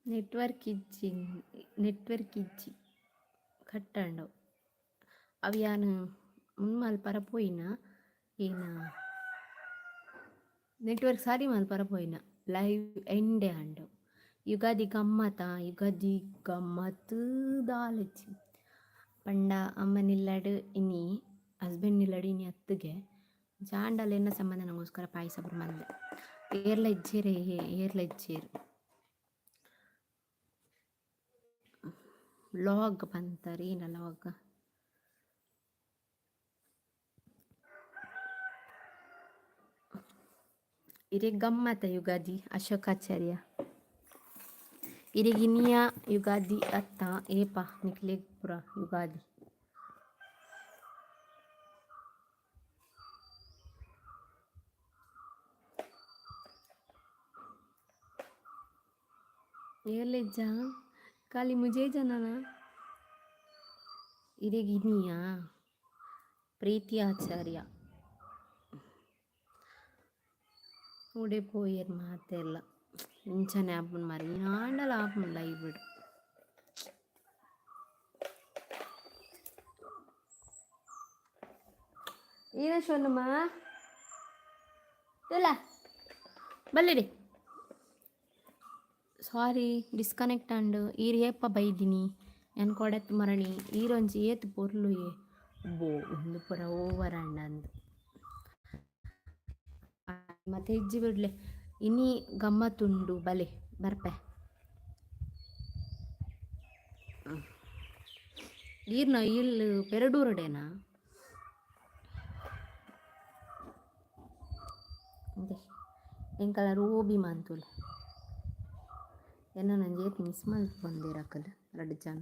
Network ಇಜ್ಜಿ ಕಟ್ಟಂಡು ಅವು ಯಾನು ಮುನ್ಮಲ್ಪರ ಪೋಯಿನ ಏನ ನೆಟ್ವರ್ಕ್ ಸಾರಿ ಮಲ್ಪರ ಪೋಯಿನ ಲೈವ್ ಎಂಡೆ ಅಂಡು ಯುಗಾದಿ ಗಮ್ಮತ್ ದಾಲೆಚ್ಚಿ ಪಂಡ ಅಮ್ಮನಿಲ್ಲಡು ಇನಿ ಹಸ್ಬೆಂಡ್ ನಿಲ್ಲಡು ಇನಿ ಅತ್ತಗೆ ಜಾಂಡಲ ಎನ್ನ ಸಂಬಂಧ ನಂಗೋಸ್ಕರ ಪಾಯಸ ಬರ್ಮಲ್ದೆ ಏರ್ಲ ಇಜ್ಜೇರು ಲಾಗ್ ಬಂತಾರೆ ಏನ ಲಾಗ್ ಇರೆ ಗಮ್ಮತ್ತ ಯುಗಾದಿ ಅಶೋಕಾಚಾರ್ಯ ಇರಿಗಿನಿಯ ಯುಗಾದಿ ಅತ್ತ ಏಪ ನಿಕ್ಲೆಗ್ ಪುರ ಯುಗಾದಿ ಏರ್ಲೆಜ್ಜ ಖಾಲಿ ಮುಜೇ ಜನನ ಇರಿಗಿನಿಯ ಪ್ರೀತಿ ಆಚಾರ್ಯ ಉಡೆ ಪೋಯರ್ ಮಾತೆಲ್ಲ ಇಂಚನೆ ಆಪನ್ ಮಾರಿ ಆಂಡಲ ಆಪನ್ ಲೈವ್ ಬಿಡು ಏನ ಶೋನಮ್ಮ ಇಲ್ಲ ಬಲ್ಲಿಡಿ ಸಾರಿ ಡಿಸ್ಕನೆಕ್ಟ್ ಅಂಡು ಈರು ಏಪ ಬೈದಿನಿ ನಾನು ಕೊಡೆತ್ತು ಮರಣಿ ಈರೊಂಜಿ ಏತು ಪೊರ್ಲು ಬೋ ಒಂದು ಪುರ ಓವರ್ ಅಂಡು ಮತ್ತೆ ಇಜ್ಜಿ ಬಿಡ್ಲೆ ಇನಿ ಗಮ್ಮತ್ತುಂಡು ಬಲೆ ಬರ್ಪೆ ಈರ್ನ ಇಲ್ಲಿ ಪೆರಡೂರಡೇನಾ ಎಂಕಲ ರೋಬಿ ಮಂತುಲೆ ಏನೋ ನನ್ನ ಜೇತ್ ಮಿಸ್ ಮಲ್ಪೊಂದಿರಕಲ್ ಎರಡು ಜನ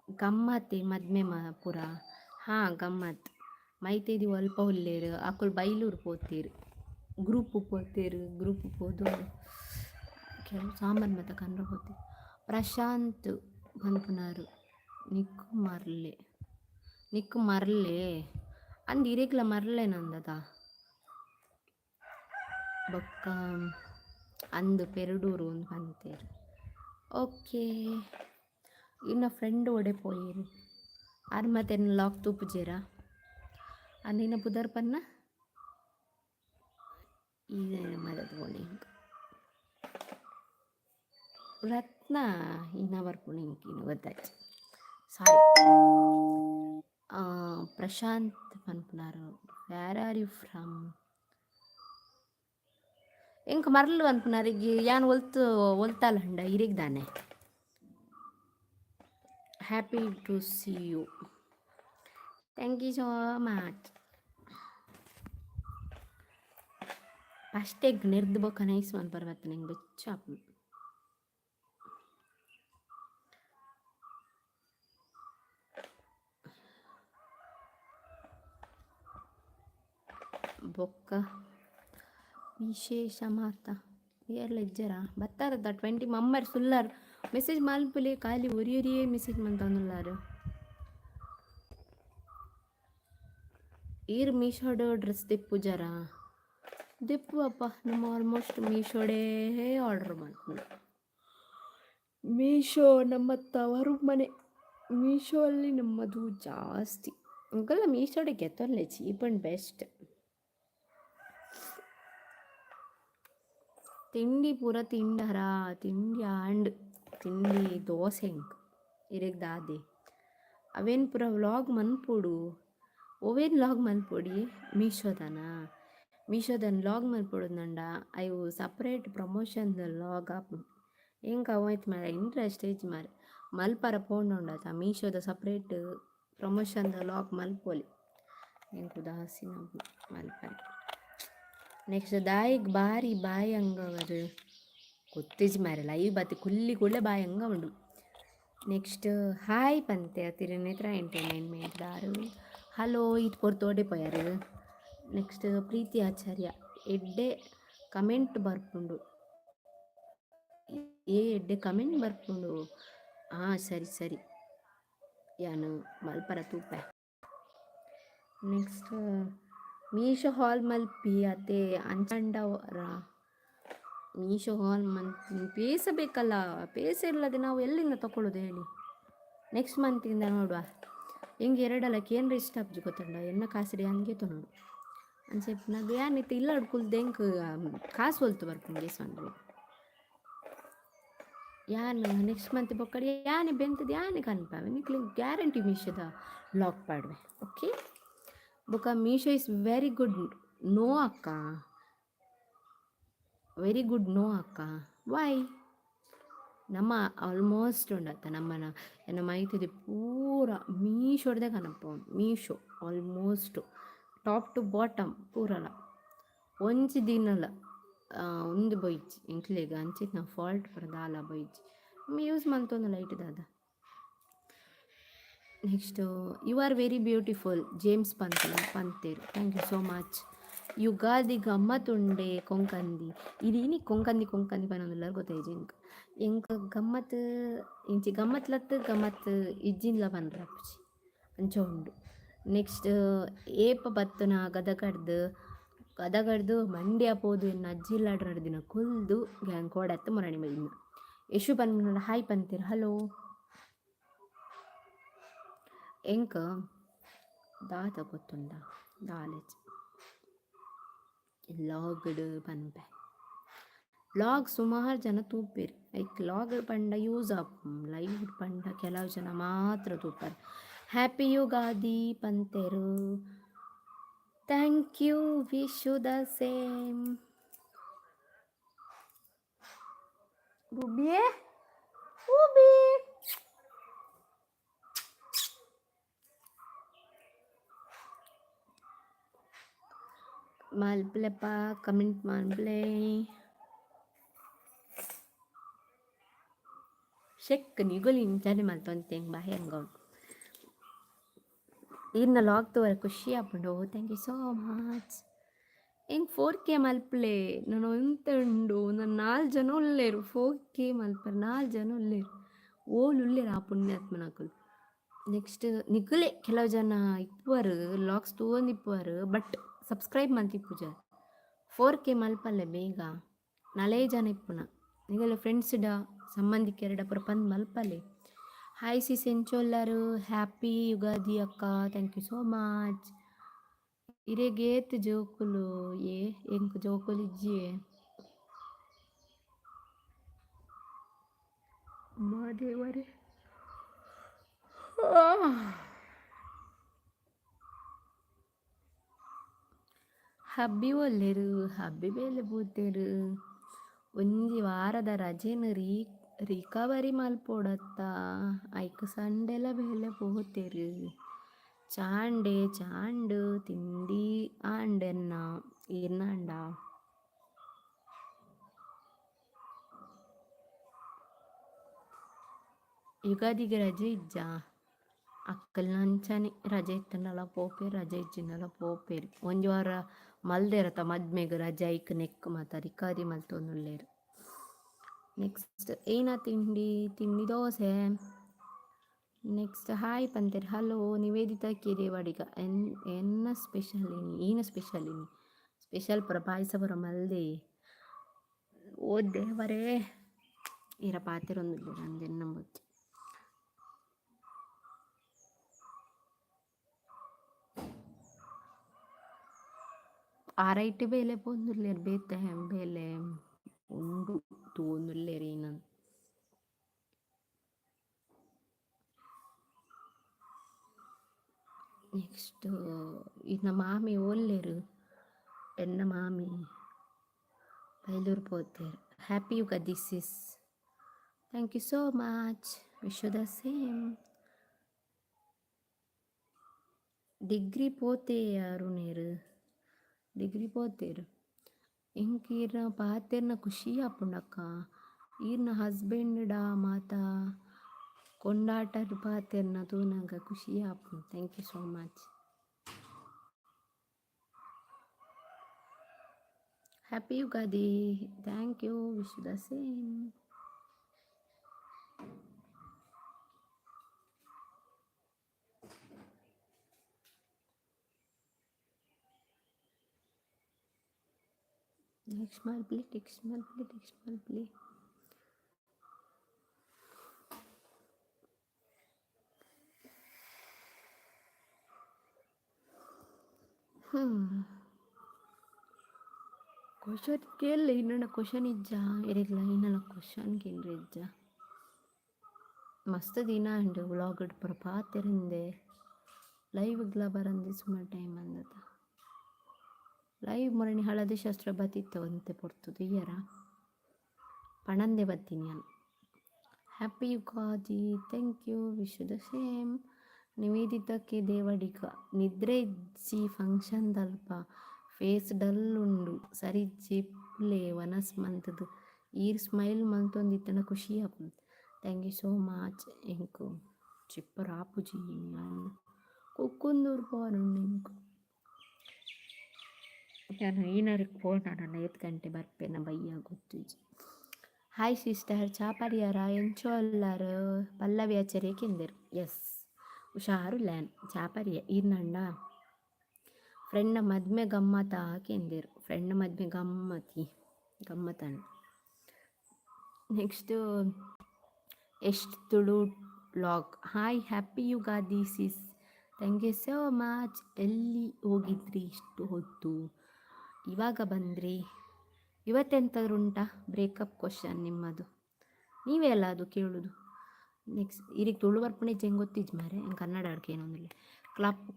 ಗಮ್ಮತ್ತೆ ಮದ್ಮೆ ಪುರ ಗಮ್ಮತ್ ಮೈತೇದಿ ಒಲ್ಪ ಉಲ್ಲೇರು ಅಕ್ಕಳು ಬೈಲೂರು ಪೋತೀರು ಗ್ರೂಪ್ ಪೋದು ಕೆಲವು ಸಾಂಬಾರು ಮತ್ತೆ ಕನ್ನಡ ಪೋತೀರು ಪ್ರಶಾಂತ್ ಪನ್ಪುನಾರು ನಿಕ್ಕು ಮರ್ಲೆ ಅಂದು ಇರೇಗ್ಲ ಮರ್ಲೆ ನಂದದ ಬೊಕ್ಕ ಅಂದು ಪೆರಡೂರು ಒಂದು ಪಂತೇರು ಓಕೆ ಇನ್ನು ಫ್ರೆಂಡ್ ಒಡೆ ಪೋಯಿರು ಆರು ಮತ್ತೆ ಲಾಕ್ ತೂಪುಜೇರ ಅಂದಿನ ಪುದರ್ ಪನ್ನ ಈಗ ಮದದು ಬೋಣಿ ರತ್ನ ಇನ್ನ ಬರ್ಪುಣಿ ಇನ್ನು ಗೊತ್ತಾಯ್ತು ಸಾರಿ ಪ್ರಶಾಂತ್ ಪನ್ಪುನಾರು ವ್ಯಾರ್ ಆರ್ ಯು ಫ್ರಮ್ ಎಂಕ ಮರಲು ಅನ್ಪುನಾರು ಈಗ ಯಾನು ಒಲ್ತಾಲ ಹಂಡ ಇರಿಗ್ದಾನೆ happy to see you thank you so much ಫಸ್ಟಿಗೆ ನೆರ್ದು ಬೊಕ್ಕ ನೈಸ್ ಮನ್ಪರ್ವತ್ತು ನಂಗೆ ಬೆಚ್ಚ ಬೊಕ್ಕ ವಿಶೇಷ ಮಾತ ಏರ್ಲೆಜ್ಜರ ಬತ್ತಾರದ 20 ಮೆಂಬರ್ ಸುಲ್ಲಾರು ಮೆಸೇಜ್ ಮಲ್ಪುಲೆ ಖಾಲಿ ಒರಿಯೇ ಮೆಸೇಜ್ ಮಂತಂದುಲ್ಲಾರು ಈರು ಮೀಶೋಡು ಡ್ರೆಸ್ ದಿಪ್ಪುಜರ ದಿಪ್ಪು ಅಪ್ಪ ನಮ್ಮ ಆಲ್ಮೋಸ್ಟ್ ಮೀಶೋಡೇ ಆರ್ಡರ್ ಮಾಡ್ಕೊಂಡು ಮೀಶೋ ನಮ್ಮ ತವರು ಮನೆ ಮೀಶೋ ಅಲ್ಲಿ ನಮ್ಮದು ಜಾಸ್ತಿ ಅಂಕಲ್ಲ ಮೀಶೋಡೆ ಗೆತ್ತಲ್ಲೇ ಚೀಪ್ ಆ್ಯಂಡ್ ಬೆಸ್ಟ್ ತಿಂಡಿ ಪೂರ ತಿಂಡರ ತಿಂಡಿ ಆಂಡ್ ತಿಂಡಿ ದೋಸೆ ಇಂಕ್ ಇರೆಗ್ ದಾದೆ ಅವೇನು ಪೂರ ವ್ಲಾಗ್ ಮನ್ಪೋಡು ಓವೇನು ವ್ಲಾಗ್ ಮನ್ಪೊಡಿ ಮೀಶೋದನ ವ್ಲಾಗ್ ಮನ್ಪೊಡುದು ನಂಡ ಅವು ಸಪ್ರೇಟ್ ಪ್ರಮೋಷನ್ದ ವ್ಲಾಗ್ ಆಪು ಹೆಂಗೆ ಅವಾಯ್ತು ಮಾರ ಇಂಟ್ರೆಸ್ಟ್ ಏಜ್ ಮಾರ ಮಲ್ಪರ ಪೋಂಡುಂಡತ ಮೀಶೋದ ಸಪ್ರೇಟ್ ಪ್ರಮೋಷನ್ದ ವ್ಲಾಗ್ ಮಲ್ಪೊಲಿ ಹೆಂಗೆ ಉದಾಸೀನ ಮಲ್ಪನೆ ನೆಕ್ಸ್ಟ್ ದಾಯಿಗೆ ಬಾರಿ ಬಾಯಿ ಹಂಗವರು ಗೊತ್ತಿಜ್ ಮಾರ ಲೈವ್ ಬತ್ತಿ ಕುಲ್ಲಿ ಕೂಡಲೇ ಬಾಯಿ ಹಂಗ ಉಂಡು ನೆಕ್ಸ್ಟ್ ಹಾಯ್ ಪಂತೆ ತಿರುನೇತ್ರ ಎಂಟರ್ಟೈನ್ಮೆಂಟ್ ದಾರು ಹಲೋ ಇದು ಪೊರ್ತೋಡೆ ಪೋಯಾರು ನೆಕ್ಸ್ಟ್ ಪ್ರೀತಿ ಆಚಾರ್ಯ ಎಡ್ಡೆ ಕಮೆಂಟ್ ಬರ್ಪುಂಡು ಎಡ್ಡೆ ಕಮೆಂಟ್ ಬರ್ಪುಂಡು. ಸರಿ ಸರಿ ಯಾನು ಮಲ್ಪರ ತೂಪೆ. ನೆಕ್ಸ್ಟ್ ಮೀಶೋ ಹಾಲ್ ಮಲ್ಪಿ ಅತ್ತೆ ಅಂಚಂಡವರ ಮೀಶೋ ಹಾಲ್ ಪೇಸ ಬೇಕಲ್ಲ, ಪೇಸ ಇಲ್ಲದೆ ನಾವು ಎಲ್ಲಿಂದ ತಗೊಳ್ಳೋದು ಹೇಳಿ. ನೆಕ್ಸ್ಟ್ ಮಂತಿಂದ ನೋಡುವ. ಹೆಂಗೆ ಎರಡಲಕ್ಕೆ ಏನ್ರ ಇಷ್ಟ ಆಪ್ಜಿ ಗೊತ್ತಂಡ ಎನ್ನ ಕಾಸಿಡಿ ಹಂಗೆ ನೋಡು ಅನ್ಸೆಪ್ ನಗು ಏನಿತ್ತು ಇಲ್ಲ ಹುಡ್ಕುಲ್ದು ಹೆಂಗೆ ಕಾಸು ಹೊಲ್ತು ಬರ್ಕೊಂಡು ಸಂಡ್ರಿ ಯಾನು ನೆಕ್ಸ್ಟ್ ಮಂತ್ ಬೊಕ್ಕಡಿ ಯಾನೆ ಬೆಂತದ್ದು ಯಾನೆ ಕನ್ಪಾವೆ ನಿಕ್ಲಿ ಗ್ಯಾರಂಟಿ ಮೀಶೋದ ಲಾಕ್ ಪಾಡ್ವೆ. ಓಕೆ ಬೊಕ್ಕ Meesho is very good. No ಅಕ್ಕ, ವೆರಿ ಗುಡ್ ನೋ ಅಕ್ಕ. ವೈ ನಮ್ಮ ಆಲ್ಮೋಸ್ಟ್ ಉಂಡತ್ತ ನಮ್ಮನ ಎನ್ನ ಮೈತಿದೆ ಪೂರ ಮೀಶೋಡ್ದೆ ಕನಪ. Meesho almost top to bottom ಪೂರಲ್ಲ ಒಂಜಿ ದಿನಲ್ಲ ಒಂದು ಬೈಜ್ ಎಂಕ್ಲೆಗ ಅಂಚಿತ್ ನಾವು ಫಾಲ್ಟ್ ಬರದಾಲ ಬೈಜ್ ಯೂಸ್ ಮಂತೊಂದು ಲೈಟ್ ದಾದ. Next you are very beautiful James ಪಂತೇರು thank you so much. Ugadi ಗಮ್ಮತ್ತುಂಡೆ ಕೊಂಕಂದಿ ಇದೀನಿ ಕೊಂಕಂದಿ ಪನೊಂದುಲ್ಲ ಗೊತ್ತೈಜಿ ಎಂಕ ಗಮ್ಮತ್ ಇಂಚಿ ಗಮ್ಮತ್ಲತ್ತು ಗಮ್ಮತ್ ಇಜ್ಜಿನ್ಲ ಪನ್ರಪ್ಪುಜಿ ಅಂಚ ಉಂಡು. ನೆಕ್ಸ್ಟ್ ಏಪ ಬತ್ತುನ ಗದಗಡ್ದು ಮಂಡ್ಯ ಪೋದು ಎನ್ನ ಅಜ್ಜಿಲ್ಲಾಡ್ರ ದಿನ ಕುಲ್ದು ಗ್ಯಾಂಗ್ ಕೋಡತ್ತು ಮೊರಣಿ ಮೈನ ಯಶು ಪನ್ಮನ ಹಾಯ್ ಪಂತೀರ ಹಲೋ. ಎಂಕ ದಾದ ಗೊತ್ತುಂಡ ದಾಲೆಜ್ ಲಾಗ್ಡ್ ಪನ್ಪೆ ಲಾಗ್ ಸುಮಾರು ಜನ ತೂಪೇರು ಐಕ್ ಲಾಗ್ ಪಂಡ ಯೂಸ್ ಆಪ್ ಲೈವ್ ಪಂಡ ಕೆಲವು ಜನ ಮಾತ್ರ ತೂಪಾರು. ಹ್ಯಾಪಿ ಯುಗಾದಿ ಪಂತೆರು thank you wish you the same. ಬುಬಿಯೇ ಬುಬಿ ಮಲ್ಪಲೆಪ್ಪ ಕಮೆಂಟ್ ಮಾಡ್ಲೇ ಶೆಕ್ ನಿಗೊಲಿ ಇಂಚಾನೆ ಮಲ್ತೊಂತೇಂಗೆ ಬಾ ಹೆಂಗ ಇನ್ನ ಲಾಗ್ ತೋರ ಖುಷಿ ಆಪುಂಡು. Thank you so much. ಹೆಂಗೆ 4K ಮಲ್ಪಲೆ ನಾನು ಉಂಡು ನಾನು 4 ಜನ ಉಳ್ಳೇರು 4K ಮಲ್ಪರು 4 ಜನ ಉಳ್ಳೇರು ಓಲ್ ಉಳ್ಳೇರು ಆ ಪುಣ್ಯಾತ್ಮನಕುಲು. ನೆಕ್ಸ್ಟ್ ನಿಗುಲೆ ಕೆಲವು ಜನ ಇಪ್ಪುವರು ಲಾಗ್ಸ್ ತೂವೊಂದು ಇಪ್ಪುವರು ಬಟ್ ಸಬ್ಸ್ಕ್ರೈಬ್ ಮಂತಿಪ್ಪುಜ 4K ಮಲ್ಪಲ್ಲೆ ಬೇಗ 4 ಜನ ಇಪ್ಪುನ ನಿಗಲ ಫ್ರೆಂಡ್ಸ್ಡ ಸಂಬಂಧಿಕರಡ ಪುರ ಪಂದ್ ಮಲ್ಪಲೆ. ಹಾಯ್ ಸಿ ಸೆಂಚೋಲ್ಲರು ಹ್ಯಾಪಿ ಯುಗಾದಿ ಅಕ್ಕ ಥ್ಯಾಂಕ್ ಯು ಸೋ ಮಚ್. ಇರೆಗೇತ್ ಜೋಕುಲು ಎಂಕ್ ಜೋಕುಲು ಇಜ್ಜಿಯೇ ಮಾದೇವರೇ. ಹಬ್ಬಿ ಒಲ್ಲೆರು ಹಬ್ಬಿ ಬೇಲೆ ಪೂತೆರು ಒಂಜಿ ವಾರದ ರಜೆನು ರಿಕವರಿ ಮಲ್ಪೊಡತ್ತ ಐಕ್ ಸಂಡೆಲ ಬೇಲೆ ಪೋತೆರು. ಚಾಂಡು ತಿಂಡಿ ಆಂಡೆನ್ನ ಏನಾಂಡ ಯುಗಾದಿಗೆ ರಜೆ ಇಜ್ಜ ಅಕ್ಕಲ್ ನಂಚನೆ ರಜೆ ಇತ್ತನಲ್ಲ ಪೋಪೇರು ರಜೆ ಇಜ್ಜಿನಲ್ಲ ಪೋಪೇರು ಒಂಜಿ ವಾರ ಮಲ್ದೇರತ ಮದ್ಮೆಗ್ ರಜೆ ಐಕ್ ನೆಕ್ ಮಾತ ರಿಕವರಿ ಮಲ್ತೊಂದುಲ್ಲೇರು. ನೆಕ್ಸ್ಟ್ ಏನ ತಿಂಡಿ ದೋಸೆ. ನೆಕ್ಸ್ಟ್ ಹಾಯ್ ಪಂತೇರು ಹಲೋ ನಿವೇದಿತ ಕಿರೇವಾಡಿಗ ಎನ್ನ ಸ್ಪೆಷಲ್ ಈನ ಸ್ಪೆಷಲ್ ಪುರ ಪಾಯಸ ಪುರ ಮಲ್ದೆ ಓದ್ದೇವರೇ ಇರ ಪಾತೆರೊಂದುಲ್ಲೇರು ಅಂದೆನ್ನ ಬುಜ್ಜಿ. ಆರೈಟ್ ಬೇಲೆ ಪೊಂದುಲ್ಲೇರು ಬೇತೆ ಬೇಲೆ ಉಂಡು ತೂವೊಂದುಲ್ಲೇರು ಏನಂತ. ನೆಕ್ಸ್ಟ್ ಇನ್ನ ಮಾಮಿ ಒಲ್ಲೇರು ಎನ್ನ ಮಾಮಿ ಬೈಲೂರು ಪೋತೇರು happy Ugadi sis thank you so much wish you the same. Degree ಪೋತೆ ಅರುಣೇರು ಡಿಗ್ರಿ ಪೋತೇರು ಇಂಕ್ ಈರ್ನ ಪಾತೆರ್ನ ಖುಷಿ ಆಪುಂಡಕ್ಕ ಈರ್ನ ಹಸ್ಬೆಂಡ್ ಮಾತ ಕೊಂಡಾಟರ್ ಪಾತೆರ್ನ ತೂನಗ ಖುಷಿ ಆಪುಂಡು. Thank you so much. Happy Ugadi. Thank you. Wish the same. Next ಮಲ್ಪ್ಲಿ. ಕ್ವಶನ್ ಕೇಳಲ್ಲ ಇನ್ನೊಂದು ಕ್ವಶನ್ ಇಜ್ಜ ಇರಲಿಲ್ಲ ಇನ್ನೊಂದು ಕ್ವಶನ್ ಕೇಳ್ರಿ ಇಜ್ಜ ಮಸ್ತ್ ದಿನ ಉಂಡು ವ್ಲಾಗ್ ಇಡ್ಪುರ ಪಾತೆರಿಂದೆ ಲೈವ್ಗ್ಲ ಬರಂದು ಸುಮಾರು ಟೈಮ್ ಅಂದದ ಲೈವ್ ಮರಣಿ ಹಳದಿ ಶಾಸ್ತ್ರ ಬತ್ತಿತ್ತವಂತೆ ಪೊರ್ತುದು ಇಯರ ಪಣಂದೆ ಬತ್ತೀನಿ ನಾನು. Happy Ugadi. Thank you. Wish the same. ನಿವೇದಿತಕ್ಕೆ ದೇವಡಿಗ ನಿದ್ರೆ ಇಜ್ಜಿ ಫಂಕ್ಷನ್ ದಲ್ಪ ಫೇಸ್ ಡಲ್ ಉಂಡು ಸರಿ ಜಿಪ್ಲೆ ವನಸ್ ಮಂತದು ಈರ್ ಸ್ಮೈಲ್ ಮಂತೊಂದಿತ್ತನ ಖುಷಿ ಆಪುಂಡು. Thank you so much. ಎಂಕು ಚಿಪ್ಪರ ಆಪುಜಿ ಕುಕ್ಕುಂದೂರು ಪೋನುಂಡು ಎಂಕು ನಾನು ಈನರಿಗೆ ಫೋನ್ ನನ್ನ 8 ಗಂಟೆ ಬರ್ಪೇನ ಬಯ್ಯ ಗೊತ್ತಿಜ್ಜಿ. ಹಾಯ್ ಸಿಸ್ಟರ್ ಚಾಪರಿಯಾರ ಎಂಚೋ ಅಲ್ಲಾರ ಪಲ್ಲವಿ ಆಚಾರ್ಯ ಕೆಂದೇರು. ಎಸ್ ಹುಷಾರು ಲ್ಯಾನ್ ಚಾಪರಿಯ ಈರ್ನಂಡ ಫ್ರೆಂಡ್ನ ಮದ್ಮೆ ಗಮ್ಮತ ಕೆಂದೇರು. ಫ್ರೆಂಡ್ ಮದ್ಮೆ ಗಮ್ಮತಣ್ಣ. ನೆಕ್ಸ್ಟ್ ಎಷ್ಟು Tulu vlog. Hi happy Ugadi sis. Thank you so much. ಎಲ್ಲಿ ಹೋಗಿದ್ರಿ ಇಷ್ಟು ಹೊತ್ತು? ಇವಾಗ ಬಂದ್ರಿ? ಇವತ್ತೆಂತಾದ್ರು ಉಂಟಾ ಬ್ರೇಕಪ್ ಕ್ವಶನ್ ನಿಮ್ಮದು? ನೀವೇ ಅಲ್ಲ ಅದು ಕೇಳೋದು. ನೆಕ್ಸ್ಟ್ ಇರಿಗೆ ತುಳು ಬರ್ಪಣೆ ಚೆಂಗೆ ಗೊತ್ತಿಜ್ಜು ಮಾರೆ ಕನ್ನಡ ಅಡ್ಕೆ ಏನೊಂದಿಲ್ಲ.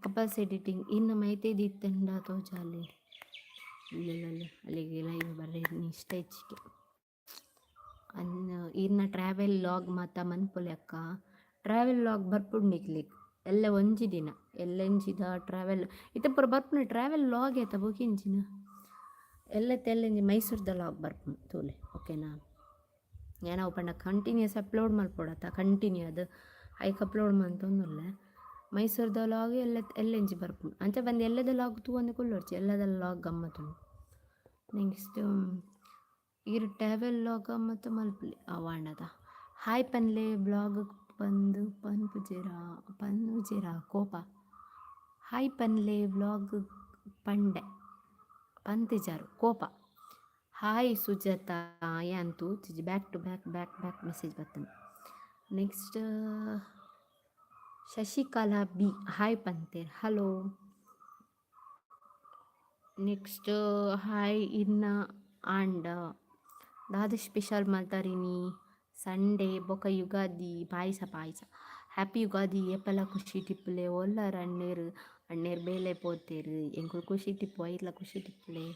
ಕಪಲ್ಸ್ ಎಡಿಟಿಂಗ್ ಇನ್ನು ಮೈತೇದಿ ಇತ್ತಂಡ ತೋಜಾಲಿ ಇಲ್ಲ ಅಲ್ಲಿಗೆ ಲೈವ್ ಬರ್ರಿ ಇಷ್ಟ ಹೆಚ್ಚಿಗೆ ಇನ್ನ ಟ್ರಾವೆಲ್ ಲಾಗ್ ಮಾತ ಮನ್ಪೊಲೆ ಅಕ್ಕ. ಟ್ರಾವೆಲ್ ಲಾಗ್ ಬರ್ಪುಂಡಿಕ್ಲಿಕ್ಕೆ ಎಲ್ಲ ಒಂಜಿ ದಿನ ಎಲ್ಲೆಂಜಿದ ಟ್ರಾವೆಲ್ ಇತ್ತ ಪೂರ ಬರ್ಪುಂಡು. ಟ್ರಾವೆಲ್ ಲಾಗ್ ಆಯ್ತಾ ಬುಕಿಂಚಿನ ಎಲ್ಲೆಂಜಿ ಮೈಸೂರ್ದ ಲಾಗ್ ಬರ್ಪುಂಡು ತೋಲೆ ಓಕೆನಾ. ನಾವು ಪಂಡ ಕಂಟಿನ್ಯೂಸ್ ಅಪ್ಲೋಡ್ ಮಲ್ಪೊಡತ್ತ ಕಂಟಿನ್ಯೂ ಅದು ಐಕ್ ಅಪ್ಲೋಡ್ ಮಂತೊಂದುಲ್ಲ ಮೈಸೂರ್ದ ಲಾಗ್ ಎಲ್ಲೆಂಜಿ ಬರ್ಪುಂಡು ಅಂಚ ಬಂದು ಎಲ್ಲದ ಲಾಗ್ ತೂವೊಂದು ಕುಲ್ಲೊಡ್ಚಿ ಎಲ್ಲದ ಲಾಗ್ ಗಮ್ಮತ್ತುಂಡು. ನೆಕ್ಸ್ಟ್ ಇರು ಟ್ರಾವೆಲ್ ಲಾಗ್ ಗಮ್ಮತ್ತು ಮಲ್ಪಲಿ ಅವಾಂಡದ. ಹಾಯ್ ಪನ್ಲೆ ಬ್ಲಾಗ್ ಬಂದು ಪನ್ಪುಜೆರ ಕೋಪ. ಹಾಯ್ ಪನ್ಲೆ ವ್ಲಾಗ್ ಪಂಡೆ ಪಂತಿಜಾರು ಕೋಪ. ಹಾಯ್ ಸುಜಾತ ಯಾಂತು ಬ್ಯಾಕ್ ಟು ಬ್ಯಾಕ್ ಮೆಸೇಜ್ ಬರ್ತದೆ. ನೆಕ್ಸ್ಟ್ ಶಶಿಕಲಾ ಬಿ ಹಾಯ್ ಪಂತೇರ್ ಹಲೋ. ನೆಕ್ಸ್ಟ್ ಹಾಯ್ ಇನ್ನ ಆಂಡ ದಾದ ಸ್ಪೆಷಲ್ ಮಲ್ತಾರಿನಿ ಸಂಡೇ ಬೊಕ ಯುಗಾದಿ ಪಾಯಸ ಹ್ಯಾಪಿ ಯುಗಾದಿ ಏಪಲ ಖುಷಿ ಟಿಪ್ಪುಲೆ ಒಲ್ಲರ ಅಣ್ಣೇರು ಬೇಲೆ ಪೋತೇರು ಎಂಕು ಖುಷಿ ಟಿಪ್ಪು ಐರ್ಲ ಖುಷಿ ಟಿಪ್ಪುಲೆ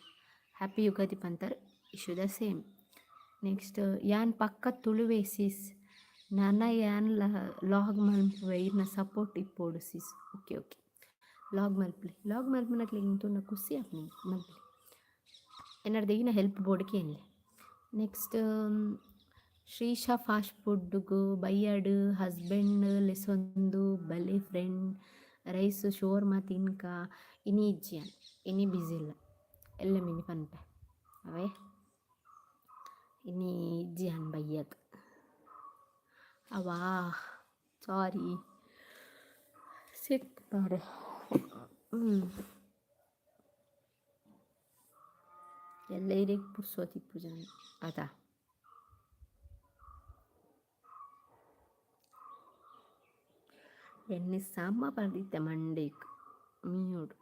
ಹ್ಯಾಪಿ ಯುಗಾದಿ ಪಂತರ್ ಇಶು ದ ಸೇಮ್. ನೆಕ್ಸ್ಟ್ ಯಾನ್ ಪಕ್ಕ ತುಳುವೆ ಸಿಸ್ ನನ್ನ ಯಾನ್ ಲಾಗ್ ಮಲ್ಪುವೆ ಇರ್ನ ಸಪೋರ್ಟ್ ಇಪ್ಪೋಡು ಸಿಸ್. ಓಕೆ ಲಾಗ್ ಮಲ್ಪನಕ್ಲಿ ಇಂತುನ್ನ ಖುಷಿ ಆಪ್ನಿ ಮಲ್ಪಲಿ ಏನಾರ್ದು ಈಗಿನ ಹೆಲ್ಪ್ ಬೋಡ್ಕೆ ಏನಿಲ್ಲ. ನೆಕ್ಸ್ಟ್ ಶ್ರೀಶಾ ಫಾಸ್ಟ್ ಫುಡ್ಗು ಬಯ್ಯಾಡು ಹಸ್ಬೆಂಡ್ ಲೆಸೊಂದು ಬಲೆ ಫ್ರೆಂಡ್ ರೈಸ್ ಶೋರ್ಮ ತಿನ್ಕ ಇನಿ ಇಜ್ಜಿಯನ್ ಇನಿ ಬ್ಯುಸಿ ಇಲ್ಲ ಎಲ್ಲ ಮಿನಿ ಪನ್ಪೆ ಅವೇ ಇನಿ ಇಜ್ಜಿಯನ್ ಬಯ್ಯಗ್ ಅವಾ ಸಾರಿ ಸಿಕ್ ಬಾರೆ ಎಲ್ಲ ಇರಿಗೆ ಪುರ್ಸೋತಿ ಪೂಜಾನ ಅದಾ. ಎಣ್ಣೆ ಸಾಂಬ ಬರ್ದಿತ್ತೆ ಮಂಡೇಕ್ ಮೀಯೋಡು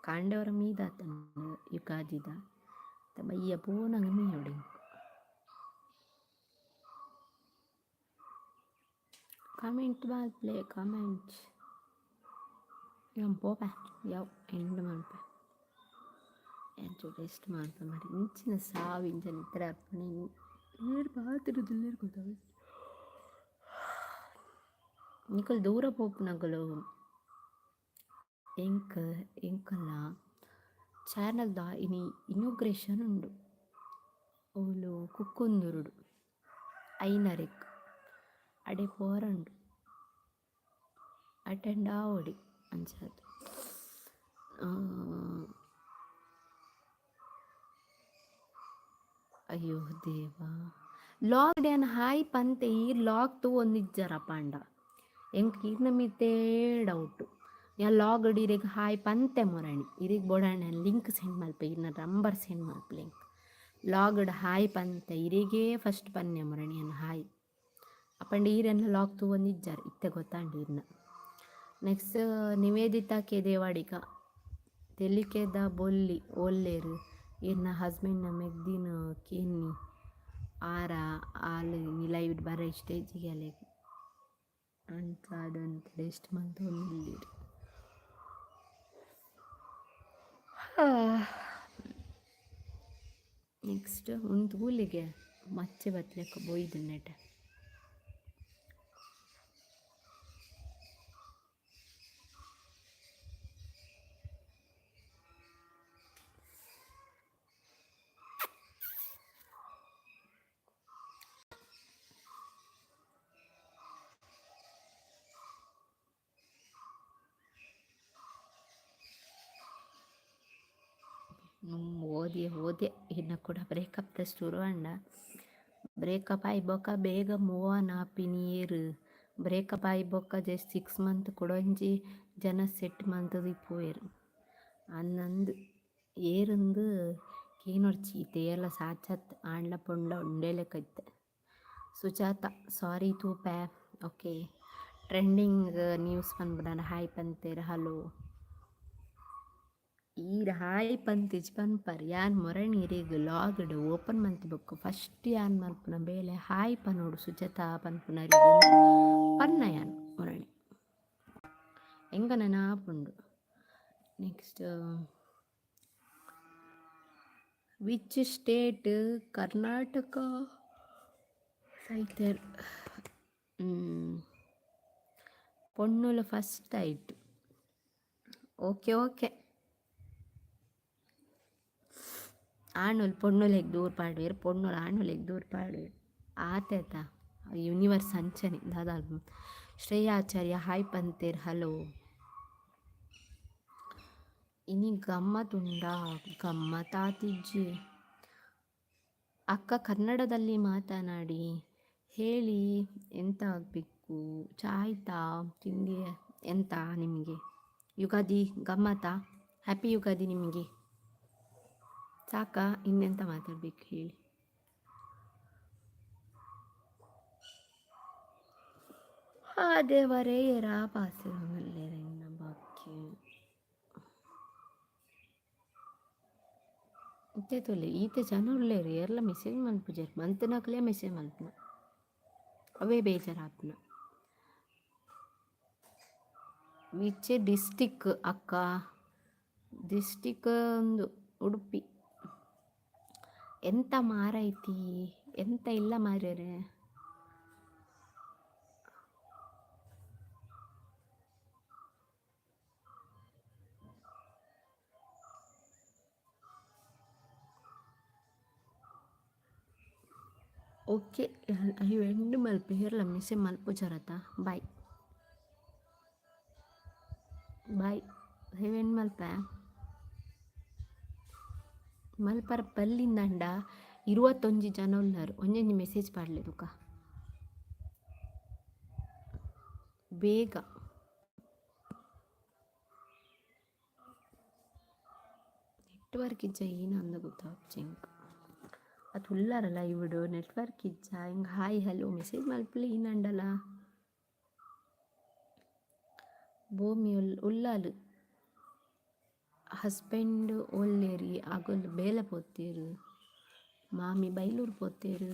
ಕಾಂಡವರ ಮೀದಾತ ಯುಗಾದಿದ ಬಯ್ಯ ಪೋನಂಗೆ ಮೀಯೋಡು ಕಮೆಂಟ್ ಮಾಡ್ಲೆ ಕಮೆಂಟ್ ಪೋಪ ಯಾವ ಎಂಡ್ ಮಾಡ್ಪೆ ಎಂಚು ರೆಸ್ಟ್ ಮಾಡ್ಪೆ ಮಾಡಿ ಇಂಚಿನ ಸಾವಿಂಚ ನಿದ್ರೆ ಅರ್ಪಣೆ ನೀರು ಪಾತಿರೋದಿಲ್ಲ ಗೊತ್ತಾಗ ನಿಕಲ್ ದೂರ ಪೋಪು ನಗಲು ಎಂಕಲ್ಲ ಚಾನಲ್ದ ಇನಾಗ್ರೇಷನ್ ಉಂಡು ಓಲು ಕುಕ್ಕುಂದುರುಡು ಐನರೆಕ್ ಅಡೆ ಪೋರಂಡು ಅಟೆಂಡ್ ಆವೊಡಿ ಅಂಚದು ಅಯ್ಯೋ ದೇವಾ, ಲಾಗ್ ಡೇನ್ ಹಾಯ್ ಪಂತೆ ಈ ಲಾಗ್ ತೂ ಒಂದಿಜ್ಜರ ಪಾಂಡ ಎಂಕ್ ಈರ್ನ ಮಿತ್ತೇ ಡೌಟು. ಯಾ ಲಾಗ್ ಇರಿಗೆ ಹಾಯ್ ಪಂತೆ ಮೊರಣಿ ಇರಿಗೆ ಬೋಡಾಣೆ ಲಿಂಕ್ ಸೆಂಡ್ ಮಲ್ಪೆ ಇರ್ನ ನಂಬರ್ ಸೆಂಡ್ ಮಲ್ಪೆ ಲಿಂಕ್ ಲಾಗ್ಡ್ ಹಾಯ್ ಪಂತೆ ಇರಿಗೇ ಫಸ್ಟ್ ಪನ್ನೆ ಮೊರಣಿ ಅನ್ನ ಹಾಯ್ ಅಪ್ಪಂಡು ಈರೆನ್ನ ಲಾಗ್ ತೂ ಒಂದಿಜ್ಜಾರ ಇತ್ತೆ ಗೊತ್ತಾಂಡು ಇರ್ನ. ನೆಕ್ಸ್ಟ್ ನಿವೇದಿತಾ ಕೆ ದೇವಾಡಿಕ ತೆಲಿಕೆದ ಬೊಲ್ಲಿ ಒಲ್ಲೇರು ಇರ್ನ ಹಸ್ಬೆಂಡ್ನ ಮೆಗ್ದಿನ ಕೇನಿ ಆರ ಆಲು ನೀ ಲೈವ್ ಬರ ಸ್ಟೇಜಿಗೆ ಅಲೆ ಅಂತ ಅದಂತ ಎಷ್ಟು ಮಂತ್ ಒಂದಿಲ್ಲಿರು. ನೆಕ್ಸ್ಟ್ ಒಂದು ಕೂಲಿಗೆ ಮಚ್ಚೆ ಬತ್ಲೆಕ್ಕ ಬೊಯ್ದು ನೆಟ ಓದೆ ಇನ್ನು ಕೂಡ ಬ್ರೇಕಪ್ ದ ಶುರು ಅಂಡ ಬ್ರೇಕಪ್ ಆಯ್ಬೊಕ್ಕ ಬೇಗ ಮೂವ್ ಆನ್ ಆಪಿನಿ ಏರು ಬ್ರೇಕಪ್ ಆಯ್ಬೊಕ್ಕ ಜಸ್ಟ್ 6 ಮಂತ್ ಕೊಡೊಂಜಿ ಜನ ಸೆಟ್ ಮಂತದು ಇಪ್ಪುವೆರು ಅನ್ನಂದು ಏರಂದು ಕೀನೊಡ್ಚಿ ತೇಯಲ ಸಾಚತ್ ಆಂಡ್ಲ ಪೊಂಡ ಉಂಡೇಲೆಕ್ಕ ಇತ್ತೆ. ಸುಜಾತ ಸಾರಿ ತೂ ಪ್ಯಾ ಓಕೆ ಟ್ರೆಂಡಿಂಗ್ ನ್ಯೂಸ್ ಪನ್ಪುನ ಹಾಯ್ ಪಂತೇರು ಹಲೋ ಈಡ್ ಹಾಯ್ ಪಂತಿಜ್ ಪನ್ಪರ್ ಯಾನ್ ಮೊರಣಿ ಇರೇಗ್ ಲಾಗ್ಡ್ ಓಪನ್ ಮಲ್ತಿಬೊಕ್ಕ ಫಸ್ಟ್ ಯಾನ್ ಮಲ್ಪುನ ಬೇಲೆ ಹಾಯ್ ಪನೋಡು ಸುಜಾತ ಪನ್ಪುನರಿಗೆ ಪನ್ನ ಯಾನ್ ಮೊರಣಿ ಎಂಗನ ನಾಪುಂಡು. ನೆಕ್ಸ್ಟ್ ವಿಚ್ ಸ್ಟೇಟ್ ಕರ್ನಾಟಕ ಸೈತರ್ ಪೊಣ್ಣುಲ ಫಸ್ಟ್ ಆಯ್ತು. ಓಕೆ ಓಕೆ ಆಣುಲ್ ಪೊಣ್ಣುಲೆಗ್ ದೂರ ಪಾಡ್ವೇರು ಪೊಣ್ಣುಲ್ ಆಣುಲೆಗ್ ದೂರ ಪಾಡ್ವೇರು ಆತೇತ ಯೂನಿವರ್ಸ್ ಅಂಚನೆ ದಾದಾಲ್. ಶ್ರೇಯಾ ಆಚಾರ್ಯ ಹಾಯ್ ಪಂತೇರ್ ಹಲೋ. ಇನಿ ಗಮ್ಮತ್ತುಂಡ ಗಮ್ಮತ್ತಾತಿಜ್ಜಿ ಅಕ್ಕ ಕನ್ನಡದಲ್ಲಿ ಮಾತನಾಡಿ ಹೇಳಿ ಎಂತ ಆಗಬೇಕು ಚಾಯ್ತಾ ತಿಂಡಿ ಎಂತ ನಿಮಗೆ ಯುಗಾದಿ ಗಮ್ಮತ್ತಾ ಹ್ಯಾಪಿ ಯುಗಾದಿ ನಿಮಗೆ ಸಾಕಾ ಇನ್ನೆಂತ ಮಾತಾಡ್ಬೇಕು ಹೇಳಿ. ಆ ದೇವರೇ ಎರಾ ಪಾಸಿರಮಲ್ಲೇರೆ ಇನ್ನ ಬಾಕಿ ಇತ್ತೆ ತೊಲೆ ಈತೆ ಜನ ಉಳ್ಳೇರು ಎಲ್ಲ ಮೆಸೇಜ್ ಮಲ್ಪುಜಾರು ಮಂತನಕ್ಲೇ ಮೆಸೇಜ್ ಮಲ್ಪನ ಅವೇ ಬೇಜಾರಾಪ್ನ. ವಿಚ್ ಡಿಸ್ಟಿಕ್ ಅಕ್ಕ ಡಿಸ್ಟಿಕ್ ಒಂದು ಉಡುಪಿ. ಎಂತ ಮಾರೈತಿ ಎಂತ ಇಲ್ಲ ಮಾರ್ಯಾರೆ. ಓಕೆ ಅಯ್ಯೋ ಎಂಡು ಮಲ್ಪೆ ಹೇರ್ಲ ಮೆಸೇಜ್ ಮಲ್ಪುಜಾರತ ಬಾಯ್ ಬಾಯ್ ಹೆವೆನ್ ಮಲ್ಪ ಮಲ್ಪರ ಪಲ್ಲಿಂದಂಡ 21 ಜನ ಉಳ್ಳಾರು ಒಂಜೊಂಜಿ ಮೆಸೇಜ್ ಪಾಡ್ಲೆದುಕ ಬೇಗ ನೆಟ್ವರ್ಕ್ ಇಜ್ಜ ಏನು ಅಂದ ಗೊತ್ತಾಗ್ಚೆ ಇಂಕ ಅದು ಉಳ್ಳಾರಲ್ಲ ಇವಿಡು ನೆಟ್ವರ್ಕ್ ಇಜ್ಜ ಹಿಂಗೆ ಹಾಯ್ ಹಲೋ ಮೆಸೇಜ್ ಮಲ್ಪಲೆ ಏನಂಡಲ್ಲ ಭೂಮಿ ಉಳ್ಳಾಲು ಹಸ್ಬೆಂಡ್ ಒಲ್ಲೇರಿ ಆಗೊಂದು ಬೇಲೆ ಪೋತೇರು ಮಾಮಿ ಬೈಲೂರು ಪೋತೇರು.